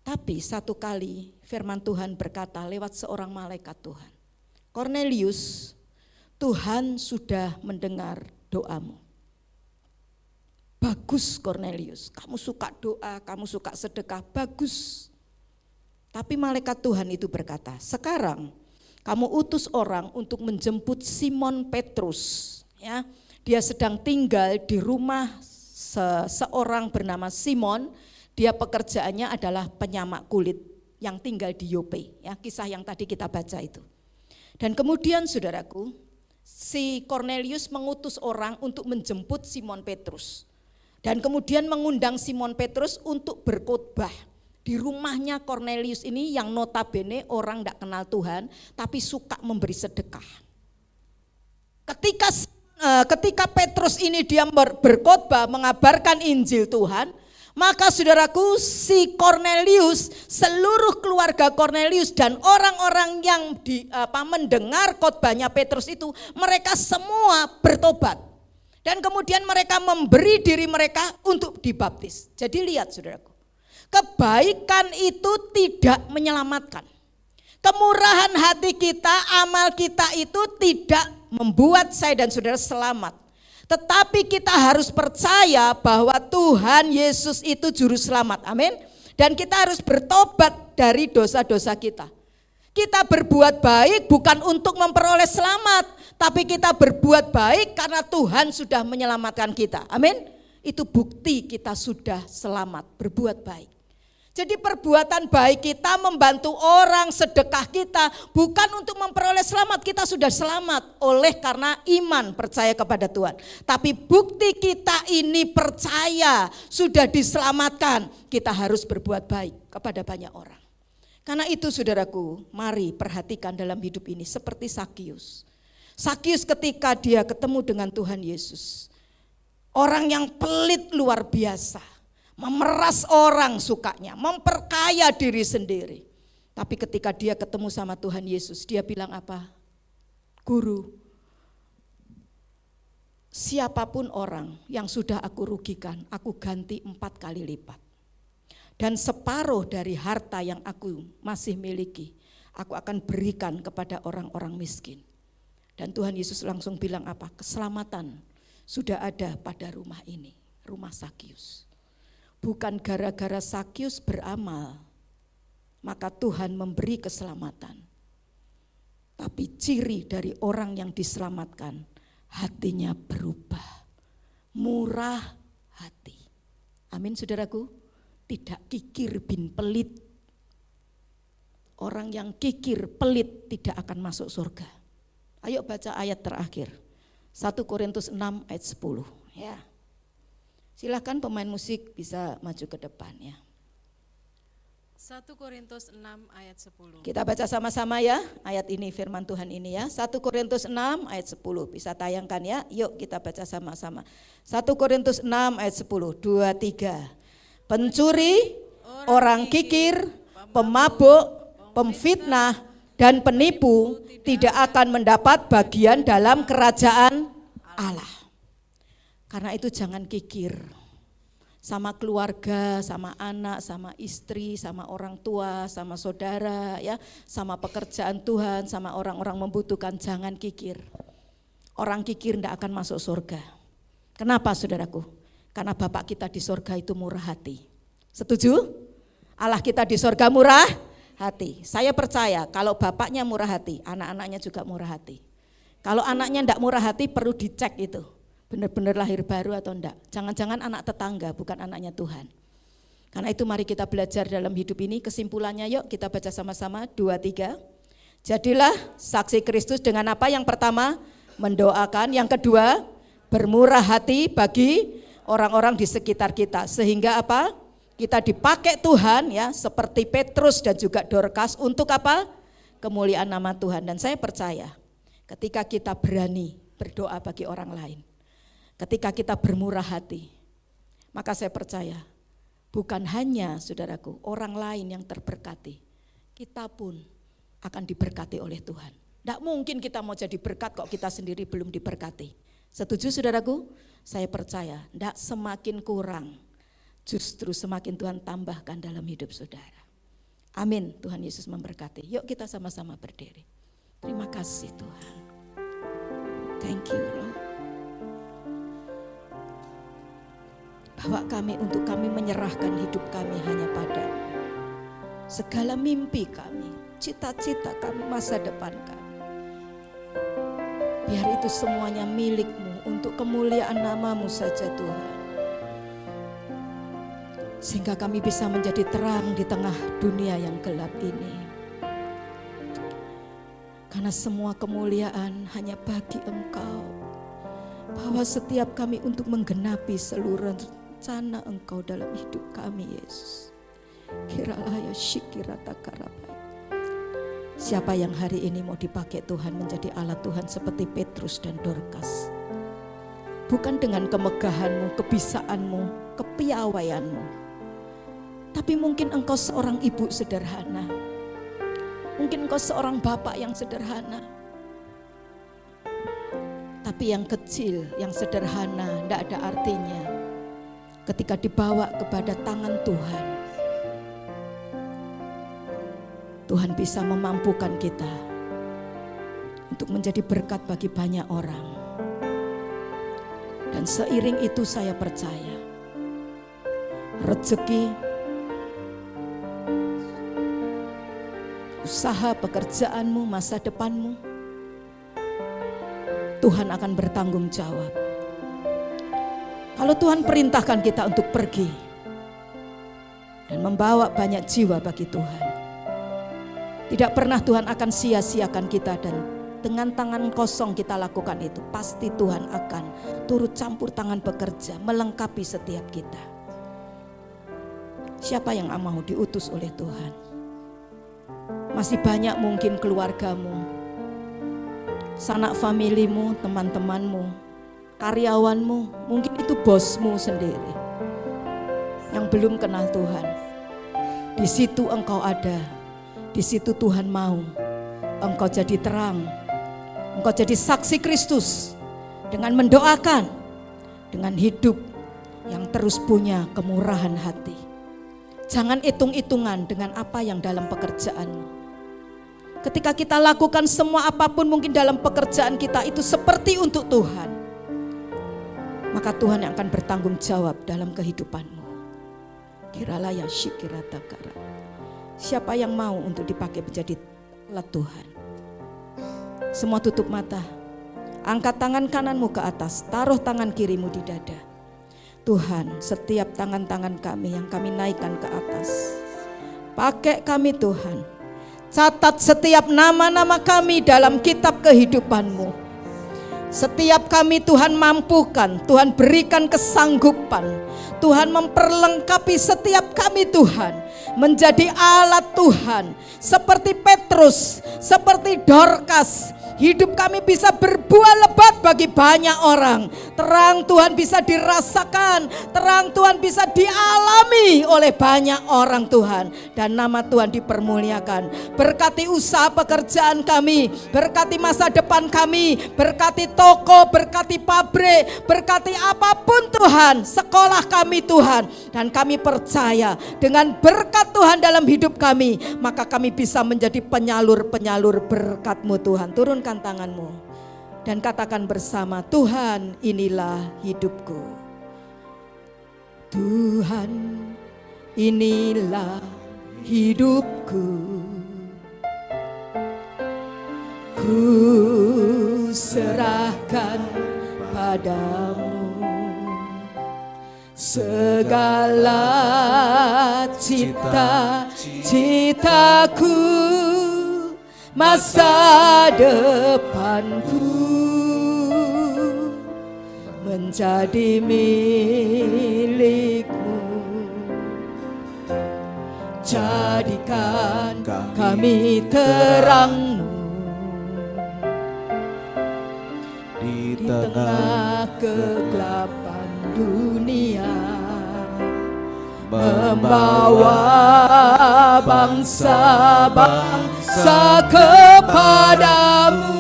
Tapi satu kali firman Tuhan berkata lewat seorang malaikat Tuhan, Cornelius, Tuhan sudah mendengar doamu. Bagus Cornelius, kamu suka doa, kamu suka sedekah, bagus. Tapi malaikat Tuhan itu berkata, sekarang kamu utus orang untuk menjemput Simon Petrus. Ya, dia sedang tinggal di rumah seorang bernama Simon. Dia pekerjaannya adalah penyamak kulit yang tinggal di Yope, ya, kisah yang tadi kita baca itu. Dan kemudian saudaraku, si Cornelius mengutus orang untuk menjemput Simon Petrus. Dan kemudian mengundang Simon Petrus untuk berkhotbah di rumahnya Cornelius ini yang notabene orang tidak kenal Tuhan, tapi suka memberi sedekah. Ketika Petrus ini dia berkhotbah mengabarkan Injil Tuhan, maka saudaraku, si Cornelius, seluruh keluarga Cornelius dan orang-orang yang mendengar khotbahnya Petrus itu, mereka semua bertobat. Dan kemudian mereka memberi diri mereka untuk dibaptis. Jadi lihat saudaraku, kebaikan itu tidak menyelamatkan. Kemurahan hati kita, amal kita itu tidak membuat saya dan saudara selamat. Tetapi kita harus percaya bahwa Tuhan Yesus itu juru selamat, amin. Dan kita harus bertobat dari dosa-dosa kita. Kita berbuat baik bukan untuk memperoleh selamat, tapi kita berbuat baik karena Tuhan sudah menyelamatkan kita, amin. Itu bukti kita sudah selamat, berbuat baik. Jadi perbuatan baik kita, membantu orang, sedekah kita bukan untuk memperoleh selamat. Kita sudah selamat oleh karena iman percaya kepada Tuhan. Tapi bukti kita ini percaya sudah diselamatkan, kita harus berbuat baik kepada banyak orang. Karena itu saudaraku, mari perhatikan dalam hidup ini seperti Sakius. Sakius ketika dia ketemu dengan Tuhan Yesus, orang yang pelit luar biasa. Memeras orang sukanya, memperkaya diri sendiri. Tapi ketika dia ketemu sama Tuhan Yesus, dia bilang apa? Guru, siapapun orang yang sudah aku rugikan, aku ganti 4 kali lipat. Dan separuh dari harta yang aku masih miliki, aku akan berikan kepada orang-orang miskin. Dan Tuhan Yesus langsung bilang apa? Keselamatan sudah ada pada rumah ini, rumah Sakius. Bukan gara-gara Sakius beramal, maka Tuhan memberi keselamatan. Tapi ciri dari orang yang diselamatkan, hatinya berubah, murah hati. Amin saudaraku, tidak kikir bin pelit. Orang yang kikir pelit tidak akan masuk surga. Ayo baca ayat terakhir, 1 Korintus 6 ayat 10 ya. Silakan pemain musik bisa maju ke depan ya. 1 Korintus 6 ayat 10. Kita baca sama-sama ya ayat ini, firman Tuhan ini ya. 1 Korintus 6 ayat 10 bisa tayangkan ya. Yuk kita baca sama-sama. 1 Korintus 6 ayat 10, 2, 3. Pencuri, orang kikir, pemabuk, pemfitnah dan penipu tidak akan mendapat bagian dalam kerajaan Allah. Karena itu jangan kikir sama keluarga, sama anak, sama istri, sama orang tua, sama saudara ya, sama pekerjaan Tuhan, sama orang-orang membutuhkan, jangan kikir. Orang kikir tidak akan masuk surga. Kenapa saudaraku? Karena Bapak kita di surga itu murah hati. Setuju? Allah kita di surga murah hati. Saya percaya kalau bapaknya murah hati, anak-anaknya juga murah hati. Kalau anaknya tidak murah hati perlu dicek itu. Benar-benar lahir baru atau enggak. Jangan-jangan anak tetangga bukan anaknya Tuhan. Karena itu mari kita belajar dalam hidup ini. Kesimpulannya yuk kita baca sama-sama 2, 3. Jadilah saksi Kristus dengan apa? Yang pertama mendoakan. Yang kedua bermurah hati bagi orang-orang di sekitar kita. Sehingga apa? Kita dipakai Tuhan ya seperti Petrus dan juga Dorcas untuk apa? Kemuliaan nama Tuhan. Dan saya percaya ketika kita berani berdoa bagi orang lain, ketika kita bermurah hati, maka saya percaya bukan hanya saudaraku orang lain yang terberkati, kita pun akan diberkati oleh Tuhan. Tidak mungkin kita mau jadi berkat kok kita sendiri belum diberkati. Setuju saudaraku? Saya percaya tidak semakin kurang, justru semakin Tuhan tambahkan dalam hidup saudara. Amin, Tuhan Yesus memberkati. Yuk kita sama-sama berdiri. Terima kasih Tuhan. Thank you Lord. Bawa kami untuk kami menyerahkan hidup kami hanya pada-Mu. Segala mimpi kami, cita-cita kami, masa depan kami. Biar itu semuanya milik-Mu untuk kemuliaan nama-Mu saja Tuhan. Sehingga kami bisa menjadi terang di tengah dunia yang gelap ini. Karena semua kemuliaan hanya bagi Engkau. Bahwa setiap kami untuk menggenapi seluruh rencana Engkau dalam hidup kami Yesus. Kiralaya syikirata karabai. Siapa yang hari ini mau dipakai Tuhan menjadi alat Tuhan seperti Petrus dan Dorcas. Bukan dengan kemegahanmu, kebisaanmu, kepiawaianmu. Tapi mungkin engkau seorang ibu sederhana. Mungkin engkau seorang bapak yang sederhana. Tapi yang kecil, yang sederhana, tidak ada artinya ketika dibawa kepada tangan Tuhan. Tuhan bisa memampukan kita untuk menjadi berkat bagi banyak orang. Dan seiring itu saya percaya rezeki, usaha, pekerjaanmu, masa depanmu, Tuhan akan bertanggung jawab. Kalau Tuhan perintahkan kita untuk pergi, dan membawa banyak jiwa bagi Tuhan. Tidak pernah Tuhan akan sia-siakan kita, dan dengan tangan kosong kita lakukan itu. Pasti Tuhan akan turut campur tangan bekerja, melengkapi setiap kita. Siapa yang mau diutus oleh Tuhan? Masih banyak mungkin keluargamu, sanak familimu, teman-temanmu, karyawanmu, mungkin itu bosmu sendiri yang belum kenal Tuhan. Di situ engkau ada, di situ Tuhan mau engkau jadi terang, engkau jadi saksi Kristus dengan mendoakan, dengan hidup yang terus punya kemurahan hati. Jangan hitung-hitungan dengan apa yang dalam pekerjaanmu. Ketika kita lakukan semua apapun mungkin dalam pekerjaan kita itu seperti untuk Tuhan, maka Tuhan yang akan bertanggung jawab dalam kehidupanmu. Kiralaya syikiratakara. Siapa yang mau untuk dipakai menjadi alat Tuhan? Semua tutup mata. Angkat tangan kananmu ke atas, taruh tangan kirimu di dada. Tuhan, setiap tangan-tangan kami yang kami naikkan ke atas, pakai kami Tuhan. Catat setiap nama-nama kami dalam kitab kehidupan-Mu. Setiap kami Tuhan mampukan, Tuhan berikan kesanggupan, Tuhan memperlengkapi setiap kami Tuhan menjadi alat Tuhan. Seperti Petrus, seperti Dorcas, hidup kami bisa berbuah lebat bagi banyak orang. Terang Tuhan bisa dirasakan, terang Tuhan bisa dialami oleh banyak orang Tuhan. Dan nama Tuhan dipermuliakan. Berkati usaha pekerjaan kami, berkati masa depan kami, berkati toko, berkati pabrik, berkati apapun Tuhan, sekolah kami Tuhan. Dan kami percaya dengan berkat Tuhan dalam hidup kami, maka kami bisa menjadi penyalur-penyalur berkat-Mu Tuhan. Turunkan tanganmu dan katakan bersama, Tuhan inilah hidupku. Tuhan inilah hidupku. Ku serahkan padamu segala cita-citaku, masa depanku menjadi milik-Mu. Jadikan kami terang-Mu di tengah kegelapan dunia, membawa bangsa-bangsa kepadamu.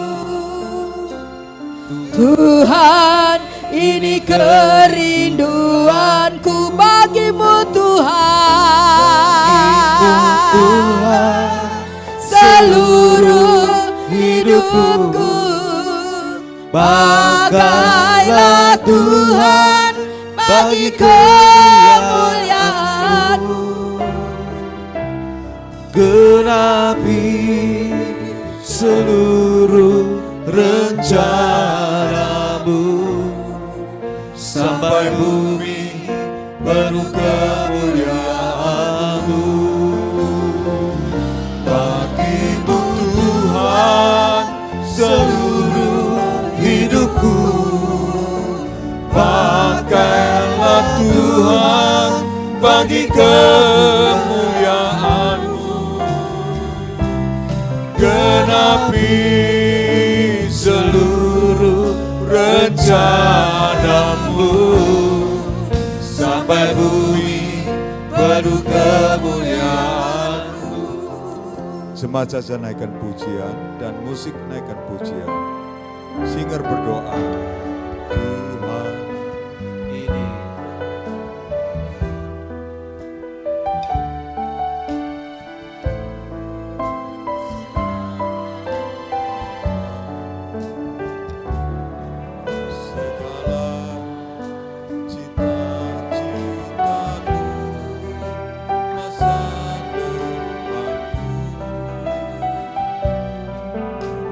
Tuhan, ini kerinduanku bagimu Tuhan. Seluruh hidupku pakailah Tuhan bagi kemuliaan-Mu. Genapi seluruh rencana-Mu, sampai bumi penuh kemuliaan-Mu. Bagi-Mu Tuhan seluruh hidupku, pakailah Tuhan bagi kemuliaan-Mu. Genapi seluruh rencana-Mu, sampai bumi penuh kemuliaan-Mu. Jemaat saja naikkan pujian dan musik naikkan pujian. Singer berdoa, Tuhan ini. Segala cita-citaku, masa depanku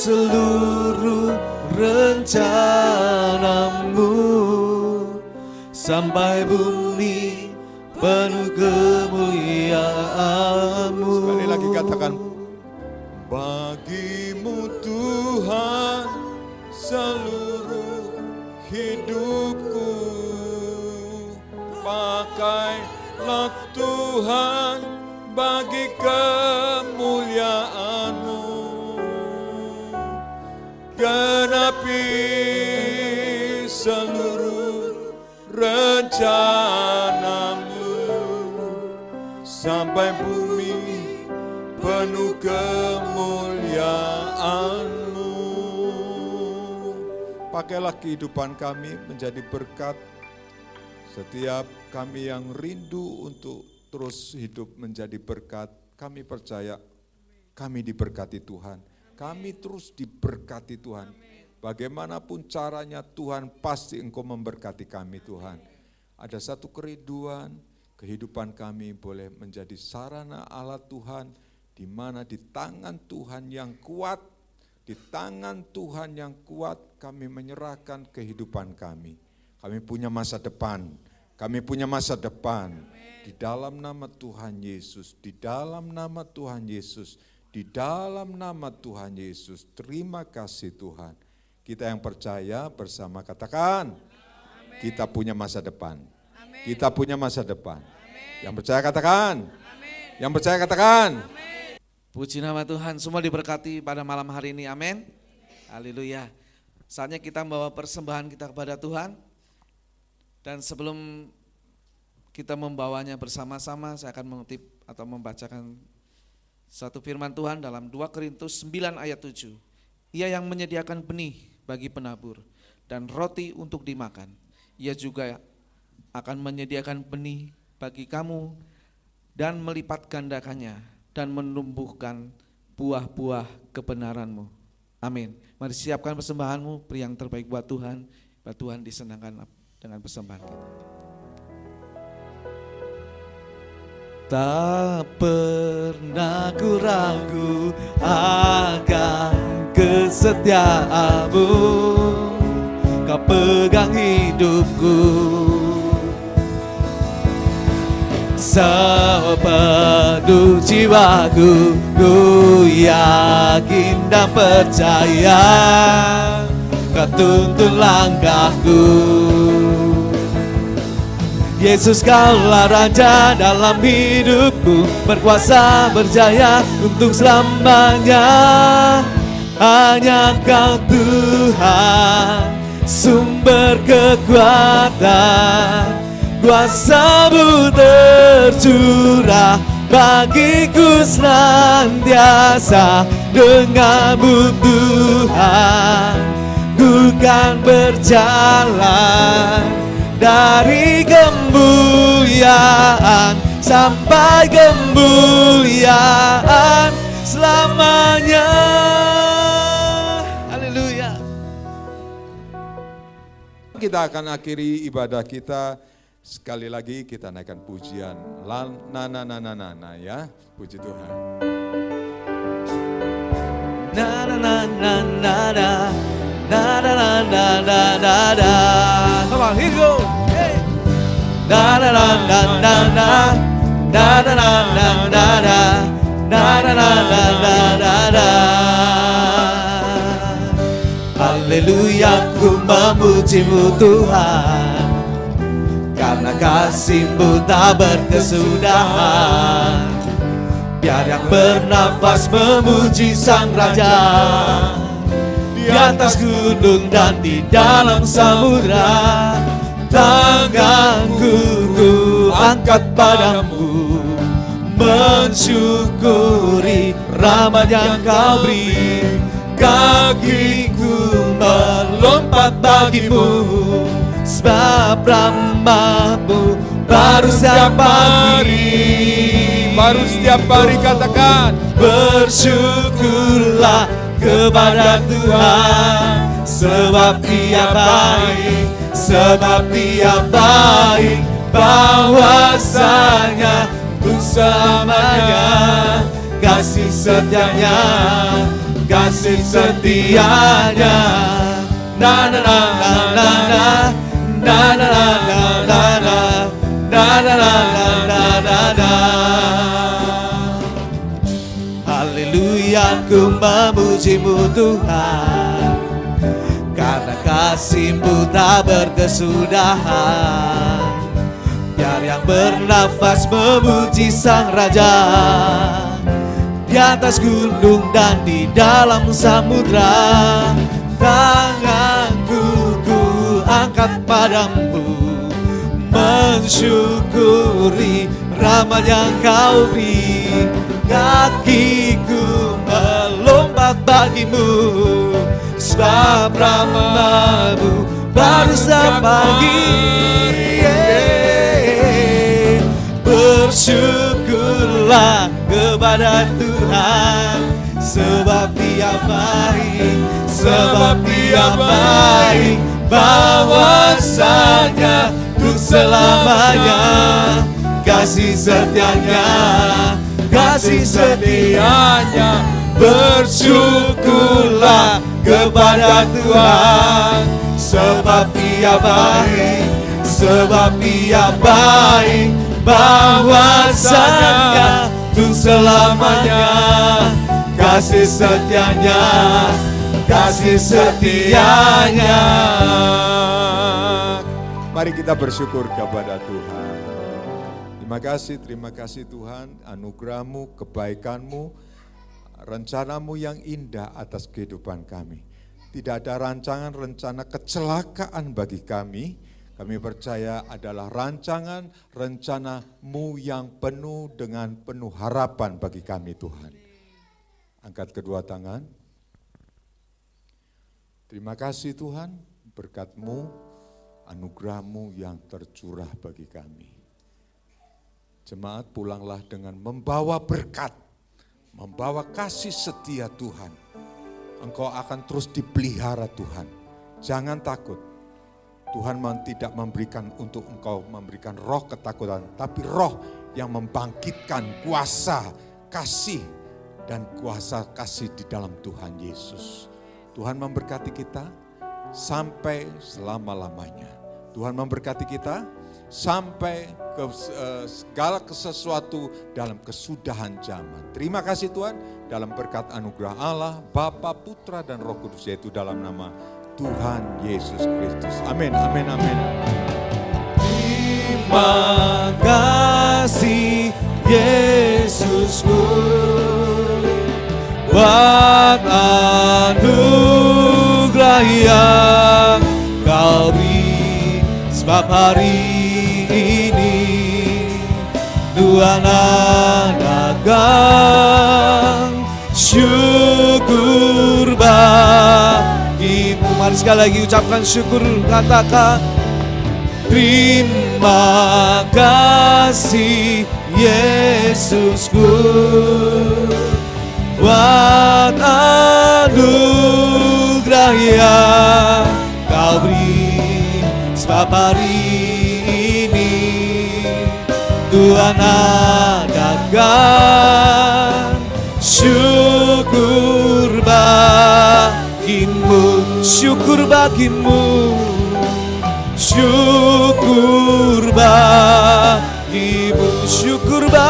seluruh rencanamu, sampai bumi penuh kemuliaan-Mu. Sekali lagi katakan, bagimu Tuhan seluruh hidupku, pakailah Tuhan bagi kemuliaan-Mu, genapi seluruh rencana-Mu, sampai bumi penuh kemuliaan-Mu. Pakailah kehidupan kami menjadi berkat. Setiap kami yang rindu untuk terus hidup menjadi berkat, kami percaya kami diberkati Tuhan. Kami terus diberkati Tuhan. Bagaimanapun caranya Tuhan, pasti Engkau memberkati kami Tuhan. Ada satu kerinduan, kehidupan kami boleh menjadi sarana alat Tuhan, di mana di tangan Tuhan yang kuat, di tangan Tuhan yang kuat kami menyerahkan kehidupan kami. Kami punya masa depan, kami punya masa depan. Di dalam nama Tuhan Yesus, di dalam nama Tuhan Yesus, di dalam nama Tuhan Yesus. Terima kasih Tuhan. Kita yang percaya bersama katakan, kita punya masa depan. Kita punya masa depan. Yang percaya katakan. Yang percaya katakan. Puji nama Tuhan, semua diberkati pada malam hari ini, amin. Haleluya. Saatnya kita membawa persembahan kita kepada Tuhan. Dan sebelum kita membawanya bersama-sama, saya akan mengutip atau membacakan satu firman Tuhan dalam 2 Korintus 9 ayat 7. Ia yang menyediakan benih bagi penabur dan roti untuk dimakan. Ia juga akan menyediakan benih bagi kamu dan melipat gandakannya dan menumbuhkan buah-buah kebenaranmu. Amin. Mari siapkan persembahanmu, beri yang terbaik buat Tuhan. Buat Tuhan disenangkan dengan persembahan kita. Tak pernah ku ragu akan kesetiaan-Mu, Kau pegang hidupku. Sepenuh jiwaku, ku yakin dan percaya, Kau tuntun langkahku. Yesus Kaulah Raja dalam hidupku, berkuasa berjaya untuk selamanya. Hanya Kau Tuhan, sumber kekuatan, kuasa-Mu tercurah bagiku senantiasa. Denganmu Tuhan, ku kan berjalan dari kemuliaan sampai kemuliaan selamanya. Haleluya. Kita akan akhiri ibadah kita. Sekali lagi kita naikkan pujian. Na na na na na na ya. Puji Tuhan. Na na na na na na. Na na na na na na na. Come on, here we go. Hey. Na na na na na na. Na na na na na na. Na na na na na na na. Haleluya, ku memuji-Mu Tuhan, karena kasih-Mu tak berkesudahan. Biar yang bernafas memuji Sang Raja, di atas gunung dan di dalam samudra. Tanganku ku angkat padamu, mensyukuri rahmat yang Kau beri. Kakiku melompat bagimu, sebab rahmat-Mu baru setiap hari. Baru setiap hari katakan, bersyukurlah kepada Tuhan, sebab Dia baik, sebab Dia baik, bahwasanya untuk selamanya kasih setianya kasih setianya. Na na na na na na na na na na na na na na na na. Haleluya, ku memuji-Mu Tuhan, karena kasih-Mu tak berkesudahan. Biar yang bernafas memuji Sang Raja, di atas gunung dan di dalam samudra. Tanganku ku angkat padamu, mensyukuri rahmat yang Kau beri. Kakiku melompat bagimu, sebab rahmat-Mu baru setiap pagi. Bersyukurlah kepada Tuhan, sebab Dia baik, sebab Dia baik, bahwasanya untuk selamanya. Kasih setianya, kasih setianya. Bersyukurlah kepada Tuhan, sebab Dia baik, sebab Dia baik, bahwasanya untuk selamanya. Kasih setianya, kasih setianya. Mari kita bersyukur kepada Tuhan. Terima kasih Tuhan, anugerah-Mu, kebaikan-Mu, rencana-Mu yang indah atas kehidupan kami. Tidak ada rancangan-rencana kecelakaan bagi kami. Kami percaya adalah rancangan rencana-Mu yang penuh dengan penuh harapan bagi kami Tuhan. Angkat kedua tangan. Terima kasih Tuhan, berkat-Mu, anugerah-Mu yang tercurah bagi kami. Jemaat, pulanglah dengan membawa berkat, membawa kasih setia Tuhan. Engkau akan terus dipelihara Tuhan. Jangan takut. Tuhan tidak memberikan untuk engkau memberikan roh ketakutan, tapi roh yang membangkitkan kuasa kasih dan kuasa kasih di dalam Tuhan Yesus. Tuhan memberkati kita sampai selama-lamanya. Tuhan memberkati kita sampai ke segala sesuatu dalam kesudahan zaman. Terima kasih Tuhan, dalam berkat anugerah Allah, Bapa, Putra, dan Roh Kudus, yaitu dalam nama Tuhan Yesus Kristus. Amin, amin, amin. Terima kasih Yesusku, buat anugerah yang Kau beri, sebab hari ini Tuhan adakan syukur bagimu. Mari sekali lagi ucapkan syukur, katakan terima kasih Yesusku, buat anugerah yang Kau beri, sebab hari ini Tuhan adakan syukur bagimu, syukur bagimu, syukur bagimu, syukur bagimu.